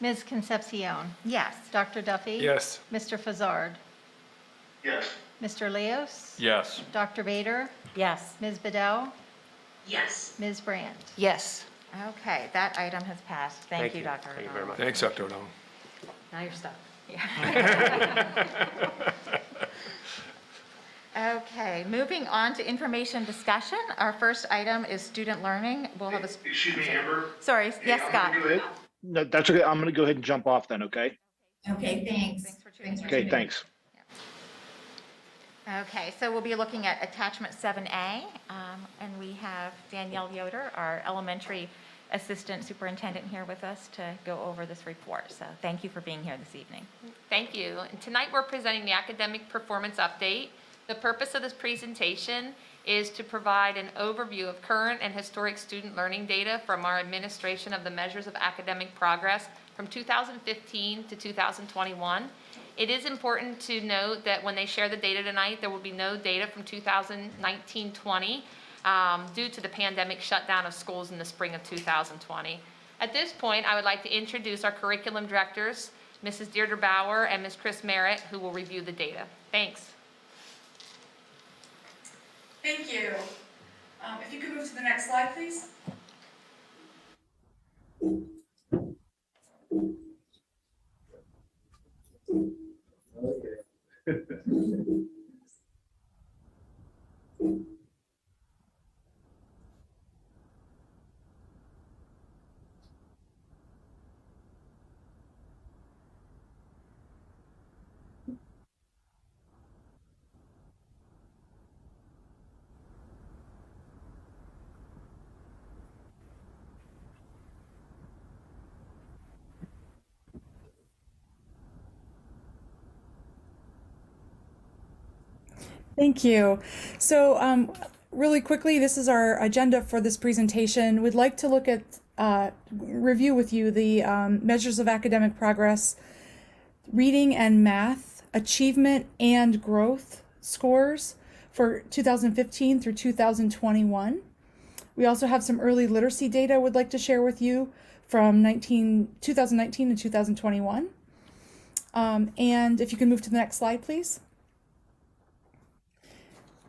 Ms. Concepcion? Yes. Dr. Duffy? Yes. Mr. Fazzard? Yes. Mr. Leos? Yes. Dr. Bader? Yes. Ms. Bedell? Yes. Ms. Brandt? Yes. Okay, that item has passed. Thank you, Dr. Thank you very much. Thanks, Dr. O'Donnell. Now you're stuck. Okay, moving on to information discussion. Our first item is student learning. We'll have a. Excuse me, Amber. Sorry, yes, I'm Scott. gonna go ahead. No, that's okay. I'm going to go ahead and jump off then, okay? Okay, thanks. Okay, thanks. Okay, so we'll be looking at attachment 7A, and we have Danielle Yoder, our elementary assistant superintendent, here with us to go over this report. So thank you for being here this evening. Thank you. And tonight we're presenting the academic performance update. The purpose of this presentation is to provide an overview of current and historic student learning data from our administration of the measures of academic progress from 2015 to 2021. It is important to note that when they share the data tonight, there will be no data from 2019-20 due to the pandemic shutdown of schools in the spring of 2020. At this point, I would like to introduce our curriculum directors, Mrs. Deirdre Bauer and Ms. Chris Merritt, who will review the data. Thanks. Thank you. If you could move to the next slide, please. Thank you. So really quickly, this is our agenda for this presentation. We'd like to look at, review with you the measures of academic progress, reading and math, achievement and growth scores for 2015 through 2021. We also have some early literacy data we'd like to share with you from 2019 and 2021. And if you can move to the next slide, please.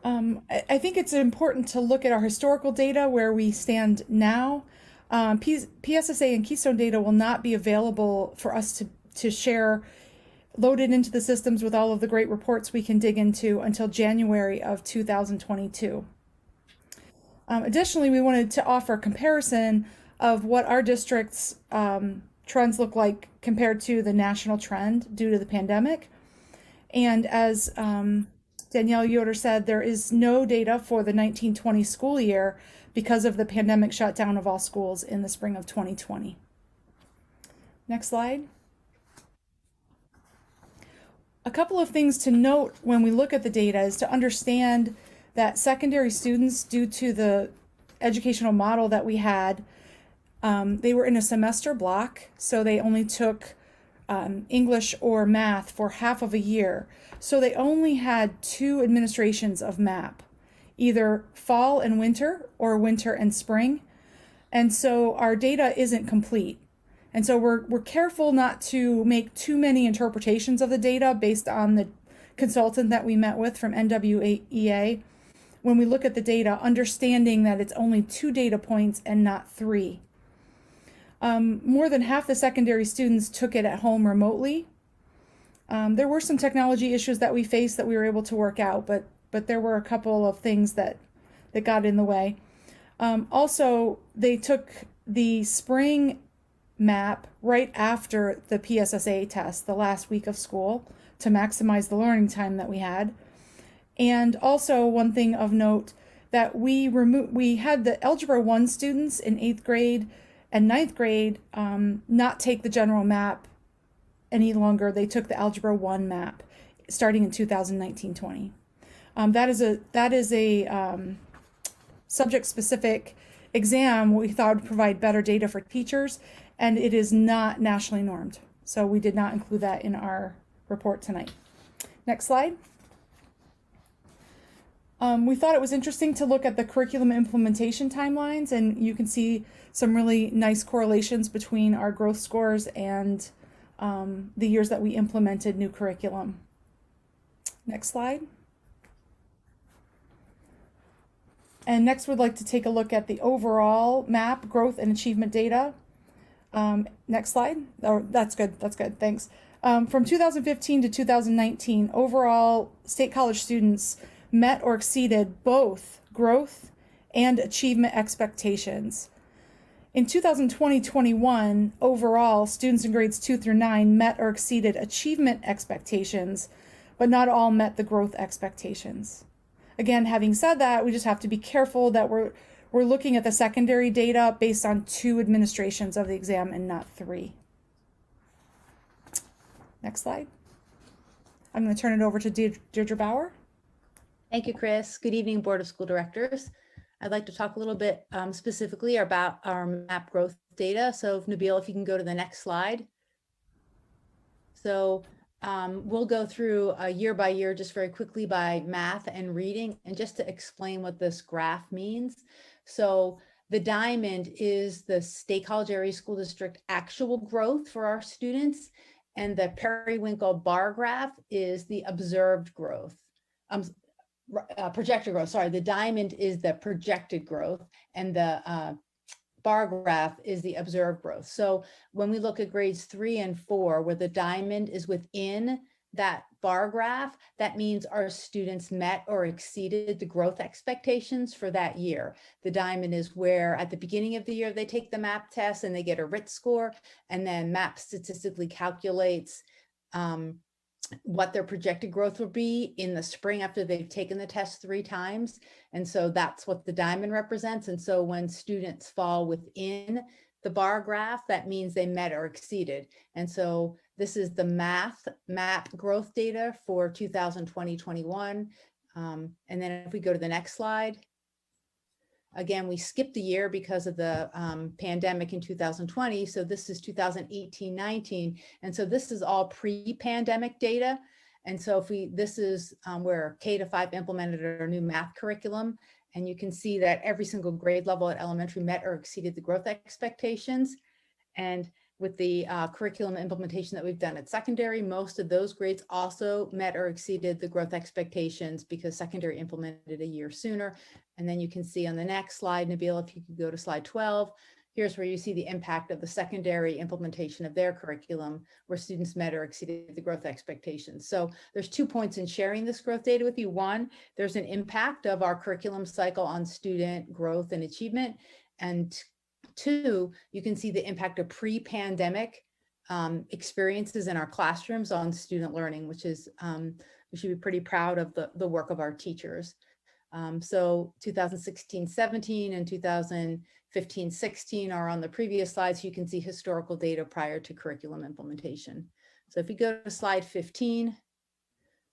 I think it's important to look at our historical data where we stand now. PSSA and Keystone data will not be available for us to share loaded into the systems with all of the great reports we can dig into until January of 2022. Additionally, we wanted to offer a comparison of what our district's trends look like compared to the national trend due to the pandemic. And as Danielle Yoder said, there is no data for the 1920 school year because of the pandemic shutdown of all schools in the spring of 2020. Next slide. A couple of things to note when we look at the data is to understand that secondary students, due to the educational model that we had, they were in a semester block, so they only took English or math for half of a year. So they only had 2 administrations of MAP, either fall and winter or winter and spring. And so our data isn't complete. And so we're careful not to make too many interpretations of the data based on the consultant that we met with from NWEA. When we look at the data, understanding that it's only 2 data points and not 3. More than half the secondary students took it at home remotely. There were some technology issues that we faced that we were able to work out, but there were a couple of things that got in the way. Also, they took the spring MAP right after the PSSA test, the last week of school, to maximize the learning time that we had. And also, one thing of note, that we had the Algebra 1 students in 8th grade and 9th grade not take the general map any longer. They took the Algebra 1 map starting in 2019-20. That is a subject-specific exam we thought would provide better data for teachers, and it is not nationally normed. So we did not include that in our report tonight. Next slide. We thought it was interesting to look at the curriculum implementation timelines, and you can see some really nice correlations between our growth scores and the years that we implemented new curriculum. Next slide. And next, we'd like to take a look at the overall MAP growth and achievement data. Next slide. Oh, that's good. That's good. Thanks. From 2015 to 2019, overall state college students met or exceeded both growth and achievement expectations. In 2020-21, overall, students in grades 2 through 9 met or exceeded achievement expectations, but not all met the growth expectations. Again, having said that, we just have to be careful that we're looking at the secondary data based on 2 administrations of the exam and not 3. Next slide. I'm going to turn it over to Deirdre Bauer. Thank you, Chris. Good evening, Board of School Directors. I'd like to talk a little bit specifically about our MAP growth data. So Nabil, if you can go to the next slide. So we'll go through year by year, just very quickly by math and reading, and just to explain what this graph means. So the diamond is the State College Area School District actual growth for our students, and the periwinkle bar graph is the observed growth. Projected growth, sorry, the diamond is the projected growth, and the bar graph is the observed growth. So when we look at grades 3 and 4, where the diamond is within that bar graph, that means our students met or exceeded the growth expectations for that year. The diamond is where at the beginning of the year, they take the MAP test and they get a RIT score, and then MAP statistically calculates what their projected growth will be in the spring after they've taken the test 3 times. And so that's what the diamond represents. And so when students fall within the bar graph, that means they met or exceeded. And so this is the MAP growth data for 2020-21. And then if we go to the next slide, again, we skipped the year because of the pandemic in 2020. So this is 2018-19. And so this is all pre-pandemic data. And so this is where Cata 5 implemented our new math curriculum. And you can see that every single grade level at elementary met or exceeded the growth expectations. And with the curriculum implementation that we've done at secondary, most of those grades also met or exceeded the growth expectations because secondary implemented a year sooner. And then you can see on the next slide, Nabil, if you could go to slide 12, here's where you see the impact of the secondary implementation of their curriculum, where students met or exceeded the growth expectations. So there's 2 points in sharing this growth data with you. One, there's an impact of our curriculum cycle on student growth and achievement. And 2, you can see the impact of pre-pandemic experiences in our classrooms on student learning, which is, we should be pretty proud of the work of our teachers. So 2016-17 and 2015-16 are on the previous slides. You can see historical data prior to curriculum implementation. So if you go to slide 15,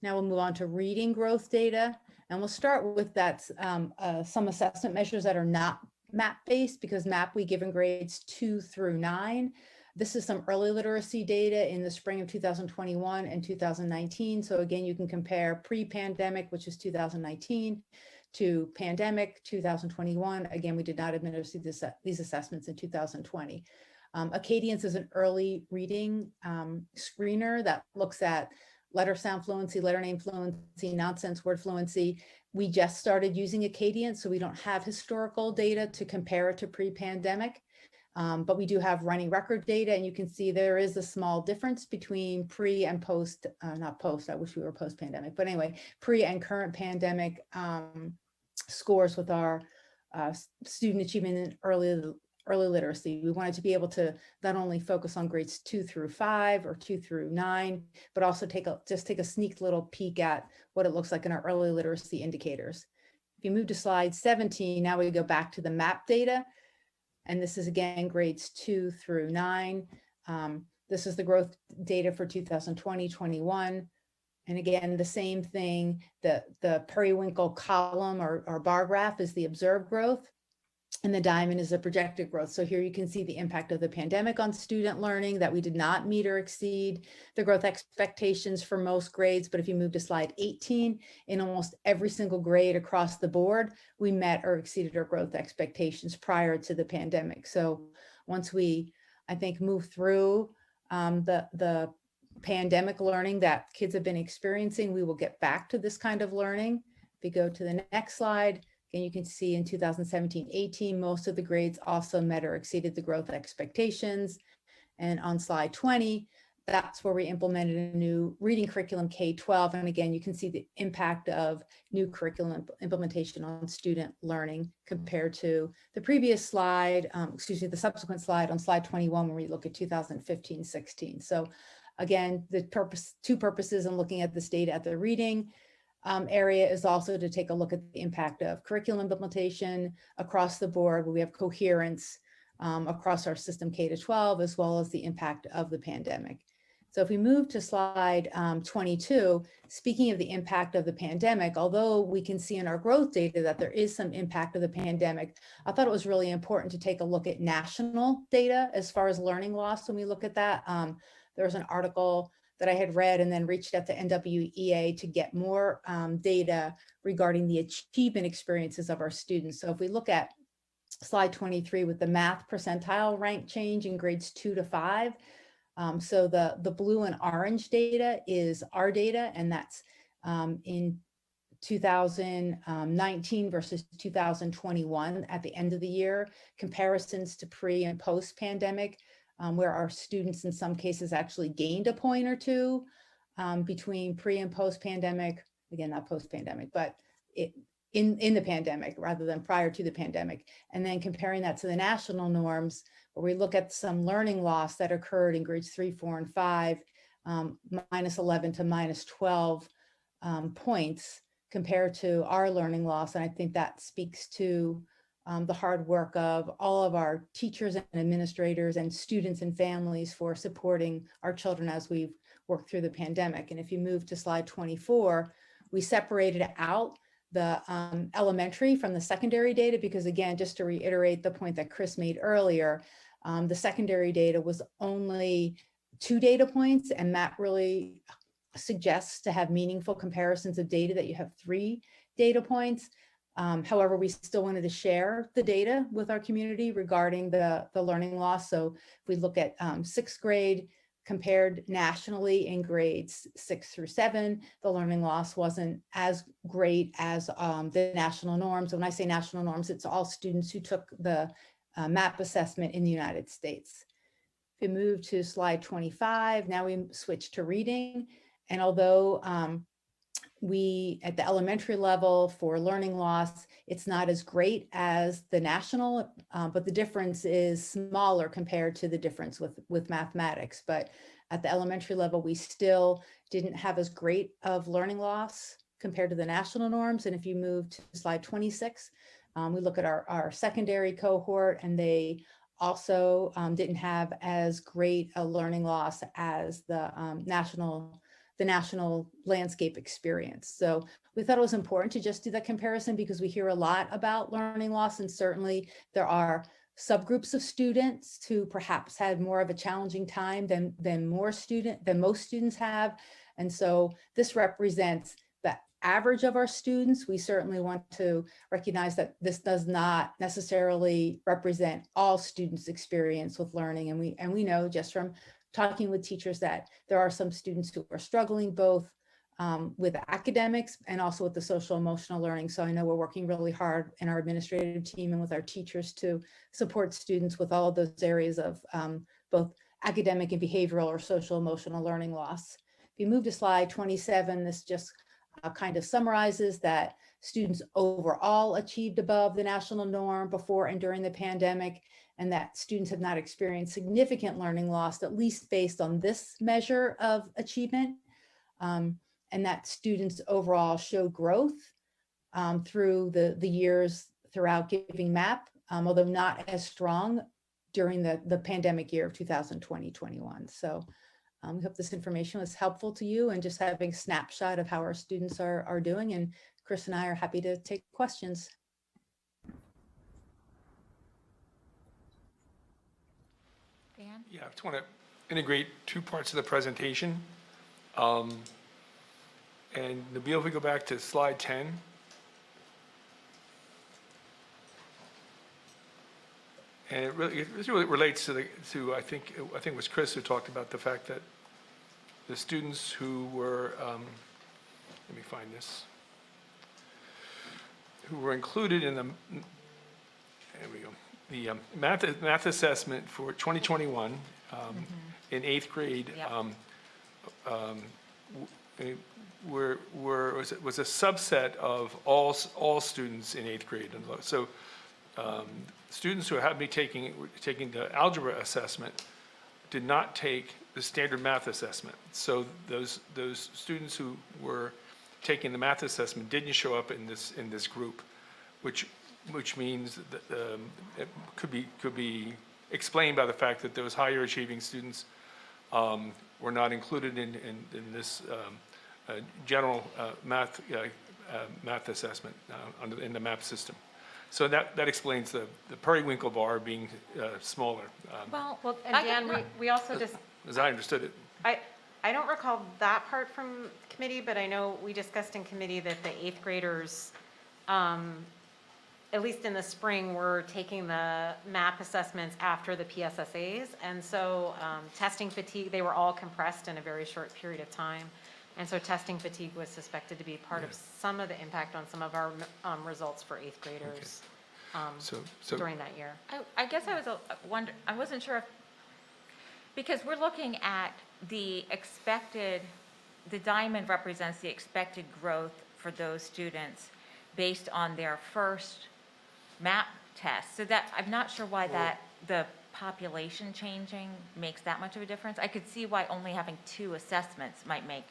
now we'll move on to reading growth data. And we'll start with that some assessment measures that are not map-based, because map we give in grades 2 through 9. This is some early literacy data in the spring of 2021 and 2019. So again, you can compare pre-pandemic, which is 2019, to pandemic 2021. Again, we did not administer these assessments in 2020. Acadience is an early reading screener that looks at letter sound fluency, letter name fluency, nonsense word fluency. We just started using Acadience, so we don't have historical data to compare it to pre-pandemic. But we do have running record data, and you can see there is a small difference between pre and post, not post, I wish we were post-pandemic, but anyway, pre and current pandemic scores with our student achievement in early literacy. We wanted to be able to not only focus on grades 2 through 5 or 2 through 9, but also take a sneak little peek at what it looks like in our early literacy indicators. If you move to slide 17, now we go back to the MAP data. And this is again, grades 2 through 9. This is the growth data for 2020-21. And again, the same thing, the periwinkle column or bar graph is the observed growth, and the diamond is the projected growth. So here you can see the impact of the pandemic on student learning, that we did not meet or exceed the growth expectations for most grades. But if you move to slide 18, in almost every single grade across the board, we met or exceeded our growth expectations prior to the pandemic. So once we, I think, move through the pandemic learning that kids have been experiencing, we will get back to this kind of learning. If you go to the next slide, and you can see in 2017-18, most of the grades also met or exceeded the growth expectations. And on slide 20, that's where we implemented a new reading curriculum, K-12. And again, you can see the impact of new curriculum implementation on student learning compared to the previous slide, the subsequent slide on slide 21, when we look at 2015-16. So again, two purposes in looking at this data at the reading area is also to take a look at the impact of curriculum implementation across the board, where we have coherence across our system K-12, as well as the impact of the pandemic. So if we move to slide 22, speaking of the impact of the pandemic, although we can see in our growth data that there is some impact of the pandemic, I thought it was really important to take a look at national data as far as learning loss. When we look at that, there was an article that I had read and then reached out to NWEA to get more data regarding the achievement experiences of our students. So if we look at slide 23 with the math percentile rank change in grades 2 to 5, so the blue and orange data is our data, and that's in 2019 versus 2021 at the end of the year, comparisons to pre and post pandemic, where our students in some cases actually gained a point or two between pre and post pandemic, again, not post pandemic, but in the pandemic rather than prior to the pandemic. And then comparing that to the national norms, where we look at some learning loss that occurred in grades 3, 4, and 5, minus 11 to minus 12 points compared to our learning loss. And I think that speaks to the hard work of all of our teachers and administrators and students and families for supporting our children as we've worked through the pandemic. And if you move to slide 24, we separated out the elementary from the secondary data, because again, just to reiterate the point that Chris made earlier, the secondary data was only 2 data points, and that really suggests to have meaningful comparisons of data that you have 3 data points. However, we still wanted to share the data with our community regarding the learning loss. So if we look at 6th grade compared nationally in grades 6 through 7, the learning loss wasn't as great as the national norms. When I say national norms, it's all students who took the MAP assessment in the United States. If we move to slide 25, now we switch to reading. And although we, at the elementary level for learning loss, it's not as great as the national, but the difference is smaller compared to the difference with mathematics. But at the elementary level, we still didn't have as great of learning loss compared to the national norms. And if you move to slide 26, we look at our secondary cohort, and they also didn't have as great a learning loss as the national landscape experience. So we thought it was important to just do that comparison because we hear a lot about learning loss, and certainly there are subgroups of students who perhaps had more of a challenging time than most students have. And so this represents the average of our students. We certainly want to recognize that this does not necessarily represent all students' experience with learning. And we know just from talking with teachers that there are some students who are struggling both with academics and also with the social emotional learning. So I know we're working really hard in our administrative team and with our teachers to support students with all of those areas of both academic and behavioral or social emotional learning loss. If you move to slide 27, this just kind of summarizes that students overall achieved above the national norm before and during the pandemic, and that students have not experienced significant learning loss, at least based on this measure of achievement, and that students overall showed growth through the years throughout giving MAP, although not as strong during the pandemic year of 2020-21. So we hope this information was helpful to you and just having a snapshot of how our students are doing. And Chris and I are happy to take questions. Dan? Yeah, I just want to integrate 2 parts of the presentation. And Nabil, if we go back to slide 10. And it really relates to I think it was Chris who talked about the fact that the students who were, let me find this, who were included in the, there we go, the math assessment for 2021 in 8th grade was a subset of all students in 8th grade. And so students who had been taking the algebra assessment did not take the standard math assessment. So those students who were taking the math assessment didn't show up in this group, which means that it could be explained by the fact that those higher achieving students were not included in this general math assessment in the MAP system. So that explains the periwinkle bar being smaller. Well, and Dan, we also just, as I understood it. I don't recall that part from committee, but I know we discussed in committee that the 8th graders, at least in the spring, were taking the MAP assessments after the PSSAs. And so testing fatigue, they were all compressed in a very short period of time. And so testing fatigue was suspected to be part of some of the impact on some of our results for 8th graders during that year. I guess I was wondering, I wasn't sure if, because we're looking at the expected, the diamond represents the expected growth for those students based on their first MAP test. So that, I'm not sure why the population changing makes that much of a difference. I could see why only having 2 assessments might make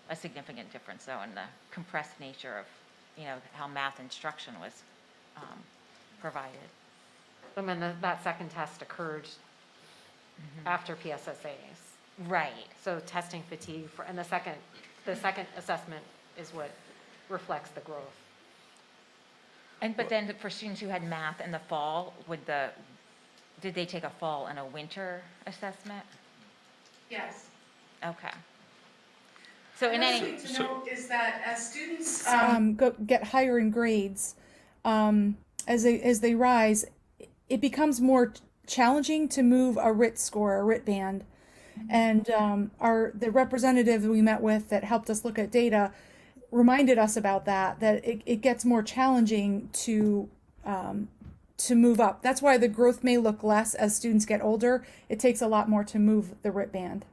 a significant difference, though, in the compressed nature of, how math instruction was provided. I mean, that second test occurred after PSSAs. Right. So testing fatigue, and the second assessment is what reflects the growth. But then for students who had math in the fall, did they take a fall and a winter assessment? Yes. Okay. So in Another any, thing to note is that as students get higher in grades, as they rise, it becomes more challenging to move a RIT score, a RIT band. And the representative we met with that helped us look at data reminded us about that it gets more challenging to move up. That's why the growth may look less as students get older. It takes a lot more to move the RIT band.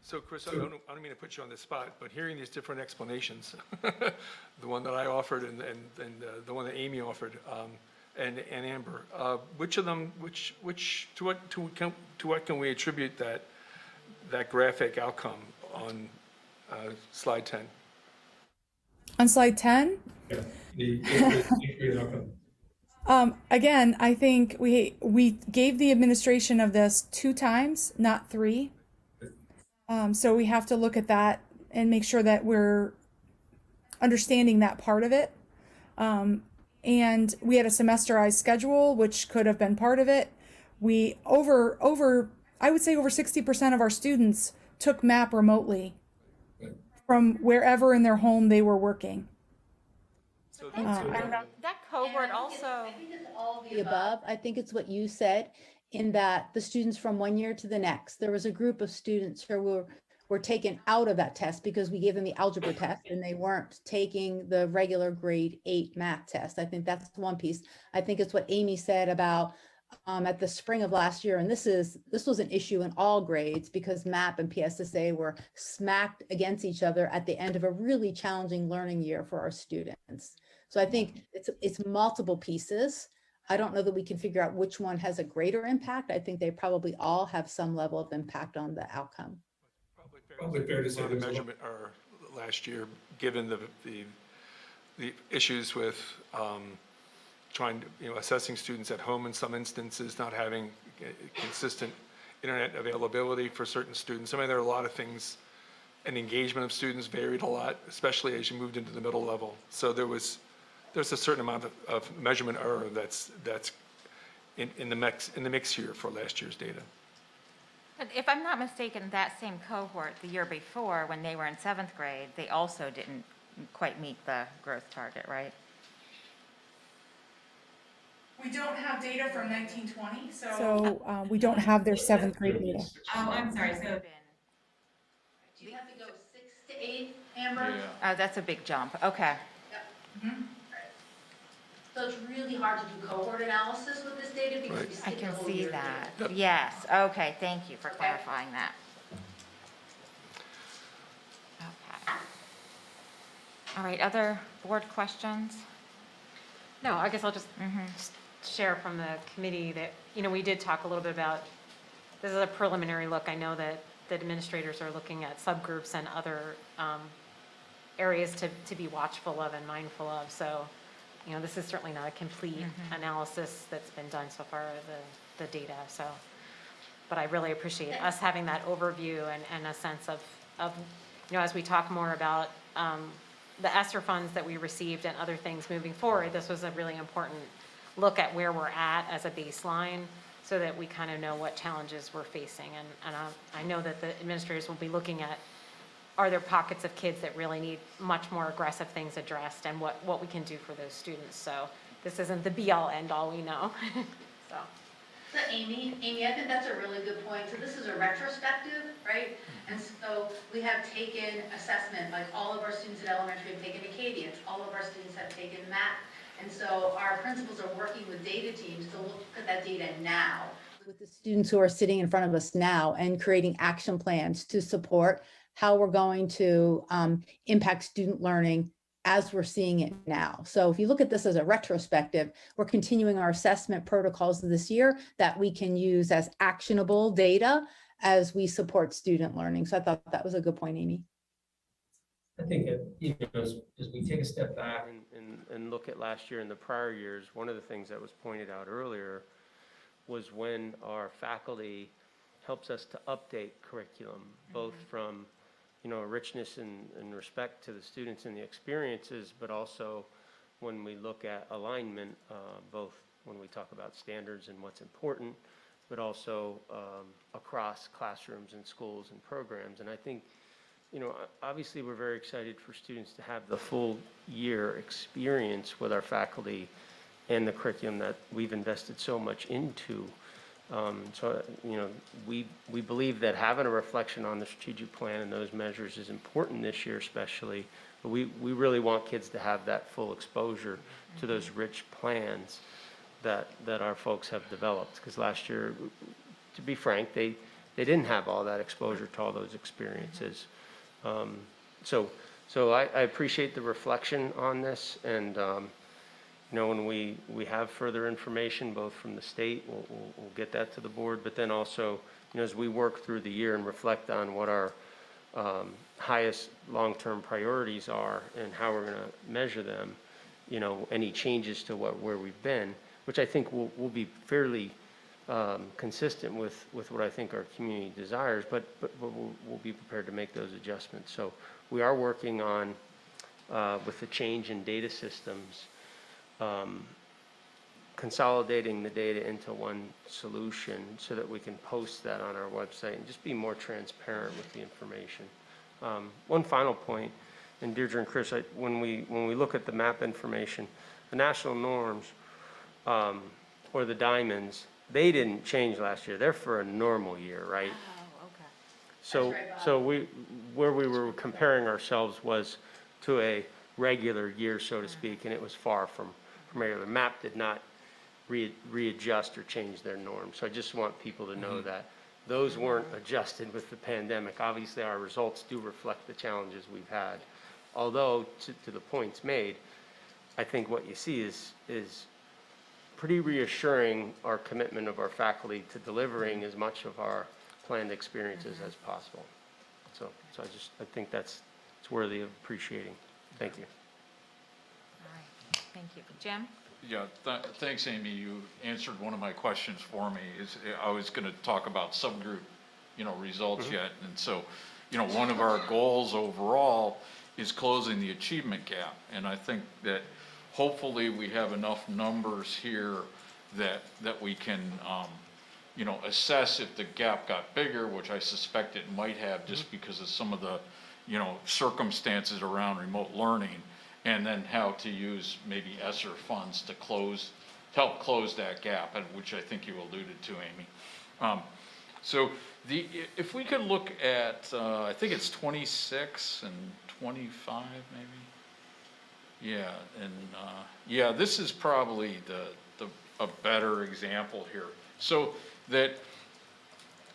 So Chris, I don't mean to put you on the spot, but hearing these different explanations, the one that I offered and the one that Amy offered, and Amber, which of them, to what can we attribute that graphic outcome on slide 10? On slide 10? Yeah, the eighth grade outcome. Again, I think we gave the administration of this 2 times, not 3. So we have to look at that and make sure that we're understanding that part of it. And we had a semesterized schedule, which could have been part of it. We I would say over 60% of our students took MAP remotely from wherever in their home they were working. that cohort also. I think it's all the above. I think it's what you said, in that the students from one year to the next, there was a group of students who were taken out of that test because we gave them the algebra test and they weren't taking the regular grade 8 math test. I think that's one piece. I think it's what Amy said about at the spring of last year, and this was an issue in all grades because MAP and PSSA were smacked against each other at the end of a really challenging learning year for our students. So I think it's multiple pieces. I don't know that we can figure out which one has a greater impact. I think they probably all have some level of impact on the outcome. Probably fair to say the measurement last year, given the issues with assessing students at home in some instances, not having consistent internet availability for certain students. I mean, there are a lot of things, and engagement of students varied a lot, especially as you moved into the middle level. So there's a certain amount of measurement error that's in the mix here for last year's data. But if I'm not mistaken, that same cohort the year before, when they were in 7th grade, they also didn't quite meet the growth target, right? We don't have data from 1920, so we don't have their 7th grade data. Oh, I'm sorry. So Do you have to go 6 to 8, Amber? Yeah. that's a big jump. Okay. Yep. So it's really hard to do cohort analysis with this data because we I skip the can whole see year that. data. Yes. Okay. Thank you for clarifying that. Okay. All right. Other board questions? No, I guess I'll just share from the committee that, we did talk a little bit about, this is a preliminary look. I know that the administrators are looking at subgroups and other areas to be watchful of and mindful of. So, this is certainly not a complete analysis that's been done so far of the data. So, but I really appreciate us having that overview and a sense of, as we talk more about the ESSER funds that we received and other things moving forward, this was a really important look at where we're at as a baseline so that we kind of know what challenges we're facing. And I know that the administrators will be looking at, are there pockets of kids that really need much more aggressive things addressed and what we can do for those students. So this isn't the be-all, end-all, we know. So Amy, I think that's a really good point. So this is a retrospective, right? And so we have taken assessment, like all of our students at elementary have taken Acadian, all of our students have taken MAP. And so our principals are working with data teams to look at that data now. With the students who are sitting in front of us now and creating action plans to support how we're going to impact student learning as we're seeing it now. So if you look at this as a retrospective, we're continuing our assessment protocols this year that we can use as actionable data as we support student learning. So I thought that was a good point, Amy. I think as we take a step back and look at last year and the prior years, one of the things that was pointed out earlier was when our faculty helps us to update curriculum, both from a richness and respect to the students and the experiences, but also when we look at alignment, both when we talk about standards and what's important, but also across classrooms and schools and programs. And I think Obviously, we're very excited for students to have the full year experience with our faculty and the curriculum that we've invested so much into. We believe that having a reflection on the strategic plan and those measures is important this year especially. But we really want kids to have that full exposure to those rich plans that our folks have developed. Because last year, to be frank, they didn't have all that exposure to all those experiences. So I appreciate the reflection on this, and when we have further information, both from the state, we'll get that to the board, but then also, as we work through the year and reflect on what our highest long-term priorities are and how we're going to measure them, any changes to where we've been, which I think will be fairly consistent with what I think our community desires, but we'll be prepared to make those adjustments. So we are working on, with the change in data systems, consolidating the data into one solution so that we can post that on our website and just be more transparent with the information. One final point, and Deirdre and Chris, when we look at the map information, the national norms, or the diamonds, they didn't change last year. They're for a normal year, right? Oh, okay. So where we were comparing ourselves was to a regular year, so to speak, and it was far from regular. MAP did not readjust or change their norms. So I just want people to know that those weren't adjusted with the pandemic. Obviously, our results do reflect the challenges we've had. Although, to the points made, I think what you see is pretty reassuring our commitment of our faculty to delivering as much of our planned experiences as possible. So I think it's worthy of appreciating. Thank you. All right, thank you. Jim? Yeah, thanks, Amy. You answered one of my questions for me. I was going to talk about subgroup, results yet. And so, one of our goals overall is closing the achievement gap. And I think that hopefully we have enough numbers here that we can, assess if the gap got bigger, which I suspect it might have just because of some of the, circumstances around remote learning, and then how to use maybe ESSER funds to help close that gap, which I think you alluded to, Amy. So if we could look at, I think it's 26 and 25 maybe. Yeah, and this is probably a better example here. So that,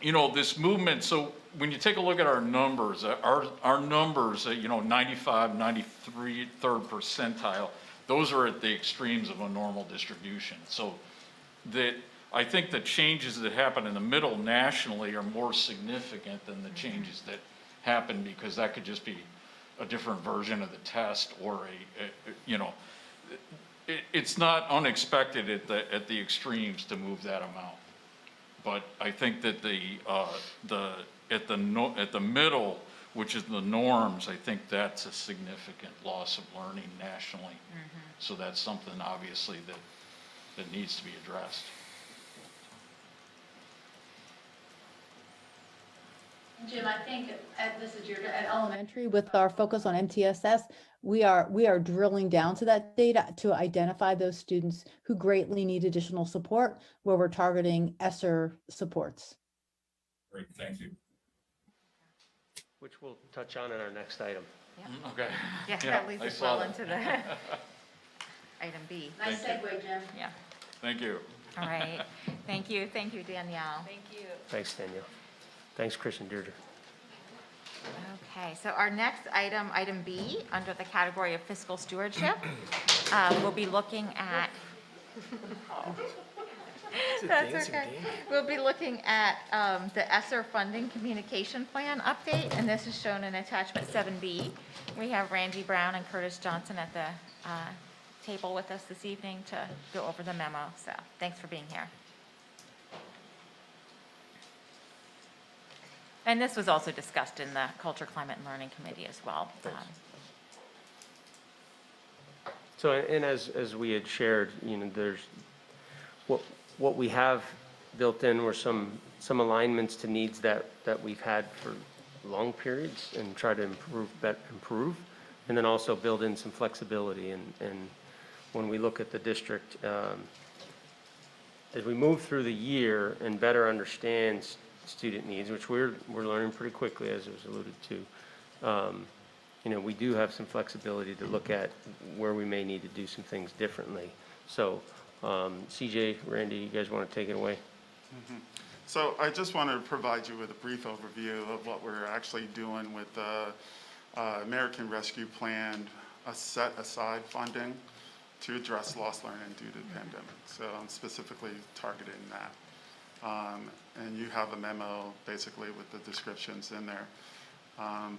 this movement, so when you take a look at our numbers, our numbers, 95, 93, third percentile, those are at the extremes of a normal distribution. So that I think the changes that happen in the middle nationally are more significant than the changes that happen, because that could just be a different version of the test, or it's not unexpected at the extremes to move that amount. But I think that at the middle, which is the norms, I think that's a significant loss of learning nationally. So that's something obviously that needs to be addressed. Jim, I think this is at elementary, with our focus on MTSS, we are drilling down to that data to identify those students who greatly need additional support, where we're targeting ESSER supports. Great, thank you. Which we'll touch on in our next item. Okay. Yeah, that leads us well into the item B. Nice segue, Jim. Yeah. Thank you. All right. Thank you, Danielle. Thank you. Thanks, Danielle. Thanks, Chris and Deirdre. Okay, so our next item, item B, under the category of fiscal stewardship, we'll be looking at. That's okay. We'll be looking at the ESSER funding communication plan update, and this is shown in attachment 7B. We have Randy Brown and Curtis Johnson at the table with us this evening to go over the memo, so thanks for being here. And this was also discussed in the Culture, Climate, and Learning Committee as well. So, and as we had shared, there's what we have built in were some alignments to needs that we've had long periods and try to improve, and then also build in some flexibility. And when we look at the district, as we move through the year and better understand student needs, which we're learning pretty quickly, as it was alluded to, we do have some flexibility to look at where we may need to do some things differently. So, CJ, Randy, you guys want to take it away? So I just wanted to provide you with a brief overview of what we're actually doing with the American Rescue Plan set aside funding to address lost learning due to the pandemic. So I'm specifically targeting that. And you have a memo basically with the descriptions in there.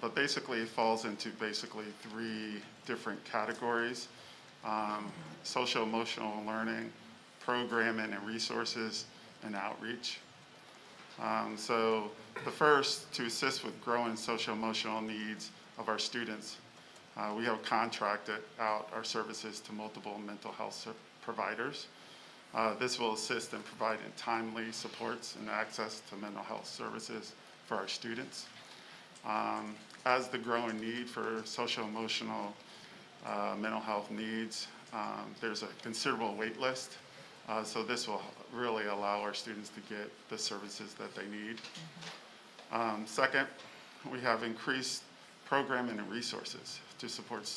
But basically it falls into basically 3 different categories: social emotional learning, programming and resources, and outreach. So the first, to assist with growing social emotional needs of our students, we have contracted out our services to multiple mental health providers. This will assist in providing timely supports and access to mental health services for our students. As the growing need for social emotional mental health needs, there's a considerable wait list. So this will really allow our students to get the services that they need. Second, we have increased programming and resources to support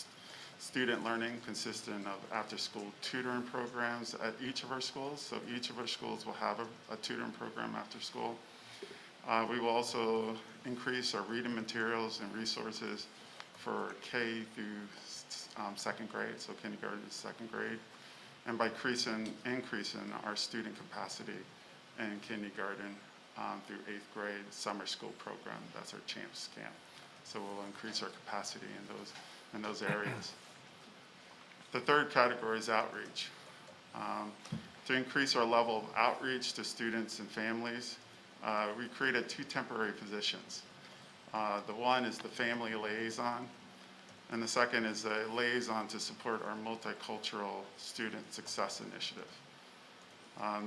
student learning, consisting of after-school tutoring programs at each of our schools. So each of our schools will have a tutoring program after school. We will also increase our reading materials and resources for K through second grade, so kindergarten to second grade, and by increasing our student capacity in kindergarten through 8th grade summer school program. That's our CHAMPS camp. So we'll increase our capacity in those areas. The third category is outreach. To increase our level of outreach to students and families, we created 2 temporary positions. The one is the family liaison, and the second is a liaison to support our multicultural student success initiative.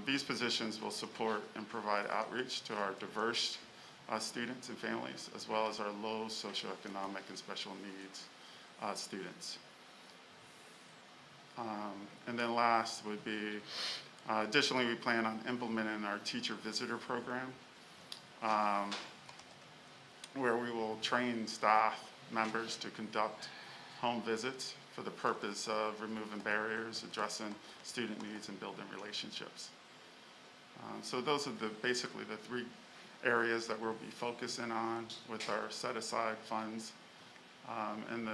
These positions will support and provide outreach to our diverse students and families, as well as our low socioeconomic and special needs students. And then last would be, additionally, we plan on implementing our teacher visitor program, where we will train staff members to conduct home visits for the purpose of removing barriers, addressing student needs, and building relationships. So those are basically the 3 areas that we'll be focusing on with our set-aside funds. And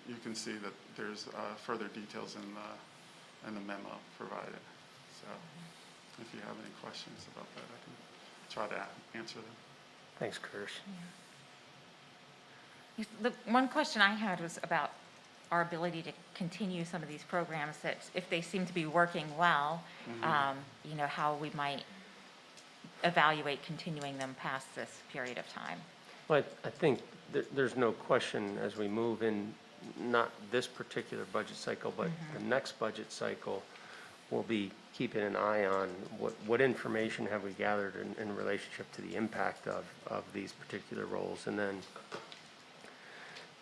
you can see that there's further details in the memo provided. So if you have any questions about that, I can try to answer them. Thanks, Curtis. The one question I had was about our ability to continue some of these programs, that if they seem to be working well, how we might evaluate continuing them past this period of time. Well, I think there's no question as we move in, not this particular budget cycle, but the next budget cycle, we'll be keeping an eye on what information have we gathered in relationship to the impact of these particular roles, and then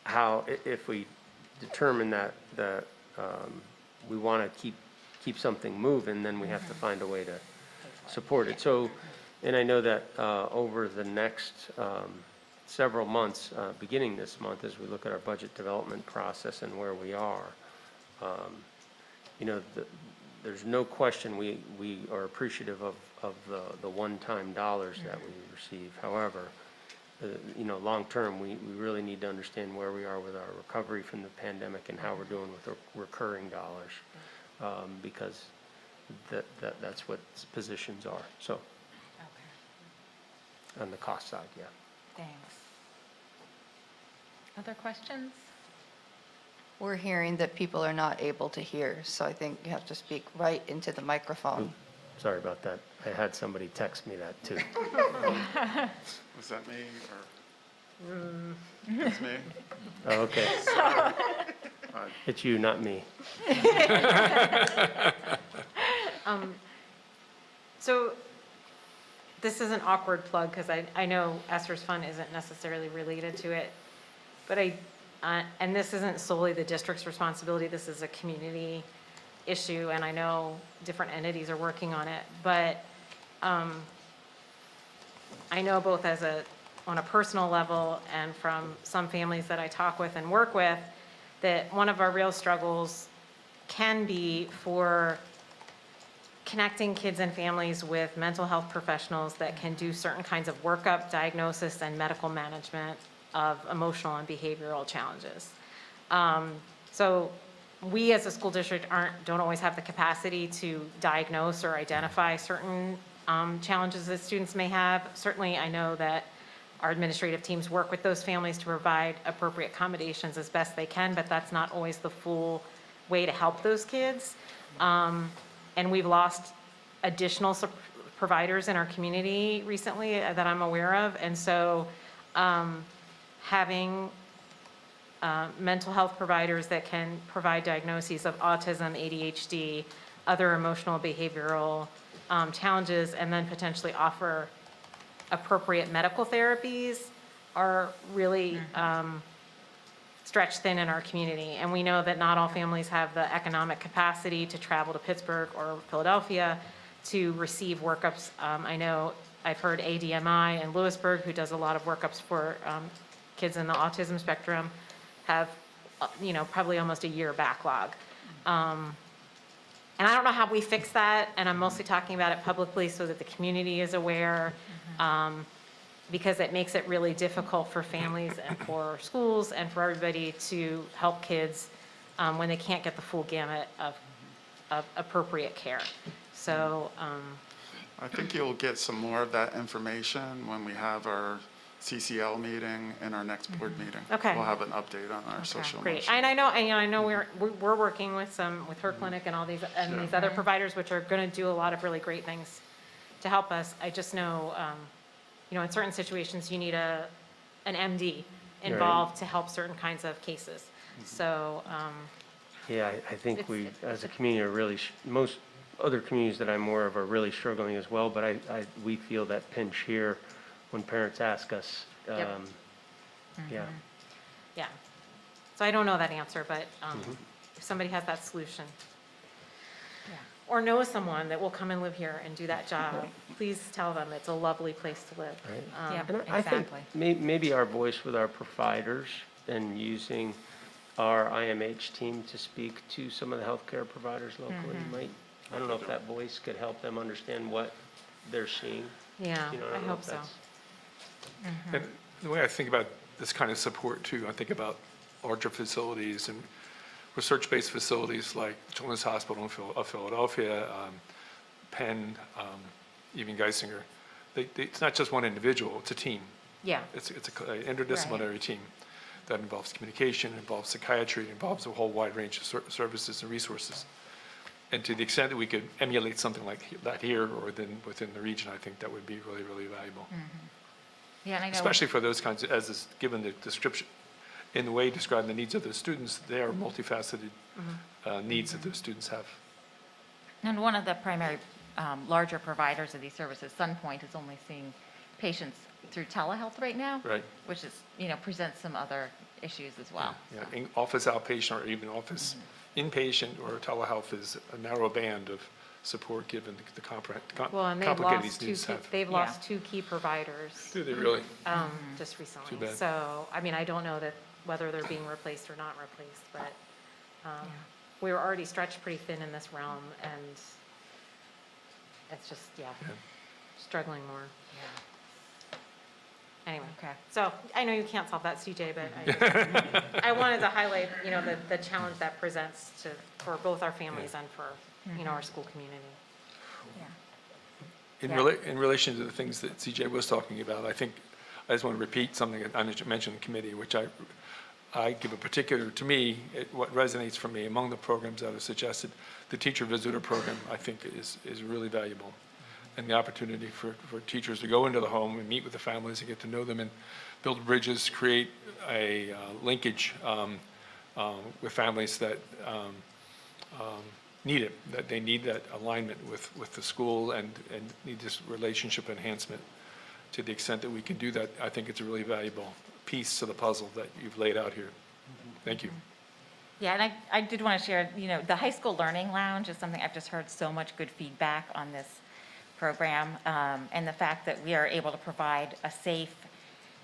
how, if we determine that we want to keep something moving, then we have to find a way to support it. So, and I know that over the next several months, beginning this month, as we look at our budget development process and where we are, there's no question we are appreciative of the one-time dollars that we receive. However, long term, we really need to understand where we are with our recovery from the pandemic and how we're doing with the recurring dollars, because that's what positions are. So, on the cost side, yeah. Thanks. Other questions? We're hearing that people are not able to hear, so I think you have to speak right into the microphone. Sorry about that. I had somebody text me that too. Was that me or? It's me? Oh, okay. It's you, not me. So this is an awkward plug because I know Esther's Fund isn't necessarily related to it, but and this isn't solely the district's responsibility, this is a community issue, and I know different entities are working on it, but I know both on a personal level and from some families that I talk with and work with, that one of our real struggles can be for connecting kids and families with mental health professionals that can do certain kinds of workup, diagnosis, and medical management of emotional and behavioral challenges. So we as a school district don't always have the capacity to diagnose or identify certain challenges that students may have. Certainly, I know that our administrative teams work with those families to provide appropriate accommodations as best they can, but that's not always the full way to help those kids. And we've lost additional providers in our community recently that I'm aware of. And so having mental health providers that can provide diagnoses of autism, ADHD, other emotional behavioral challenges, and then potentially offer appropriate medical therapies are really stretched thin in our community. And we know that not all families have the economic capacity to travel to Pittsburgh or Philadelphia to receive workups. I know I've heard ADMI in Lewisburg, who does a lot of workups for kids in the autism spectrum, have probably almost a year backlog. And I don't know how we fix that, and I'm mostly talking about it publicly so that the community is aware, because it makes it really difficult for families and for schools and for everybody to help kids when they can't get the full gamut of appropriate care. So I think you'll get some more of that information when we have our CCL meeting and our next board meeting. Okay. We'll have an update on our social great. emotional. And I know we're working with her clinic and all these other providers, which are going to do a lot of really great things to help us. I just know, in certain situations, you need an MD involved to help certain kinds of cases. So, Yeah, I think we, as a community, are really, most other communities that I'm aware of are really struggling as well, but we feel that pinch here when parents ask us. Yep. Yeah. Yeah. So I don't know that answer, but if somebody has that solution, or knows someone that will come and live here and do that job, please tell them it's a lovely place to live. Right. And I think maybe our voice with our providers and using our IMH team to speak to some of the healthcare providers locally might, I don't know if that voice could help them understand what they're seeing. Yeah, don't I know hope if so. that's- And the way I think about this kind of support too, I think about larger facilities and research-based facilities like Children's Hospital of Philadelphia, Penn, even Geisinger. It's not just one individual, it's a team. Yeah. It's an interdisciplinary team that involves communication, involves psychiatry, involves a whole wide range of services and resources. And to the extent that we could emulate something like that here or within the region, I think that would be really, really valuable. Yeah, and I know. Especially for those kinds of, as is given the description, in the way describing the needs of those students, they are multifaceted needs that those students have. And one of the primary larger providers of these services, SunPoint, is only seeing patients through telehealth right now. Right. Which is, presents some other issues as well. Yeah, office outpatient or even office inpatient or telehealth is a narrow band of support given the Well, and complicated these students have. they've lost two key providers. Do they really? Just recently. Too bad. So, I don't know whether they're being replaced or not replaced, but we were already stretched pretty thin in this realm, and it's just, struggling more. Anyway, so I know you can't solve that, CJ, but I wanted to highlight, the challenge that presents for both our families and for, our school community. In relation to the things that CJ was talking about, I think I just want to repeat something that I mentioned in committee, which I give a particular, to me, what resonates for me among the programs that are suggested, the teacher visitor program, I think is really valuable. And the opportunity for teachers to go into the home and meet with the families and get to know them and build bridges, create a linkage with families that need it, that they need that alignment with the school and need this relationship enhancement. To the extent that we can do that, I think it's a really valuable piece to the puzzle that you've laid out here. Thank you. Yeah, and I did want to share, the high school learning lounge is something I've just heard so much good feedback on this program, and the fact that we are able to provide a safe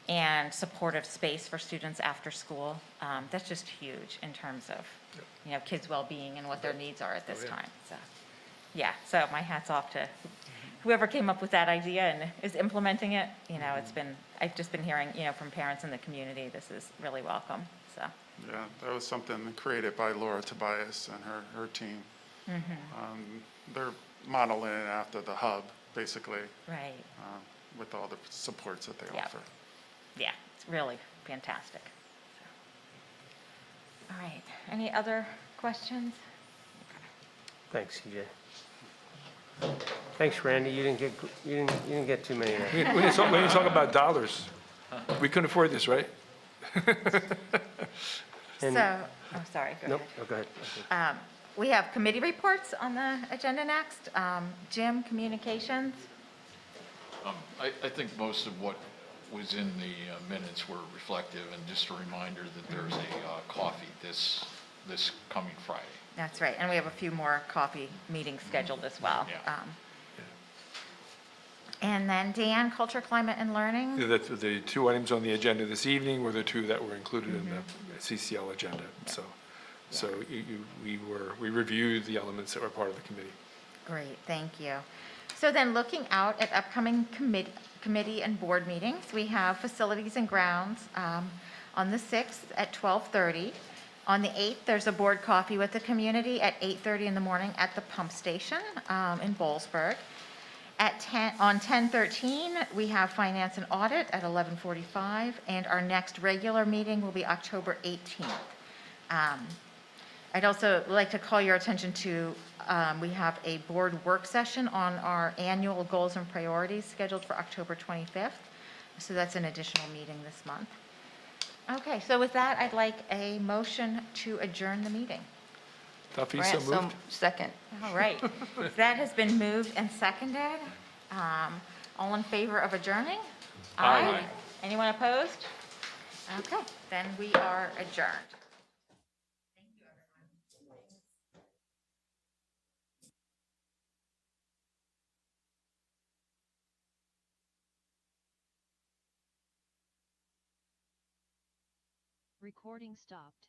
and supportive space for students after school, that's just huge in terms of, kids' well-being and what their needs are at this time. So, yeah, so my hat's off to whoever came up with that idea and is implementing it. I've just been hearing, from parents in the community, this is really welcome, so. Yeah, that was something created by Laura Tobias and her team. They're modeling it after the hub, basically. Right. With all the supports that they offer. Yeah, it's really fantastic. So. All right, any other questions? Thanks, CJ. Thanks, Randy. You didn't get too many there. We didn't talk about dollars. We couldn't afford this, right? And- Sorry, go Nope, ahead. go ahead. We have committee reports on the agenda next. Jim, communications. I think most of what was in the minutes were reflective, and just a reminder that there's a coffee this coming Friday. That's right, and we have a few more coffee meetings scheduled as well. Yeah. And then Dan, culture, climate, and learning. The two items on the agenda this evening were the two that were included in the CCL agenda. So we reviewed the elements that were part of the committee. Great, thank you. So then looking out at upcoming committee and board meetings, we have facilities and grounds on the 6th at 12:30. On the 8th, there's a board coffee with the community at 8:30 in the morning at the pump station in Boalsburg. On 10/13, we have finance and audit at 11:45, and our next regular meeting will be October 18th. I'd also like to call your attention to, we have a board work session on our annual goals and priorities scheduled for October 25th. So that's an additional meeting this month. Okay, so with that, I'd like a motion to adjourn the meeting. Duffy, so moved. Second. All right, that has been moved and seconded. All in favor of adjourning? Aye. Anyone opposed? Okay, then we are adjourned. Recording stopped.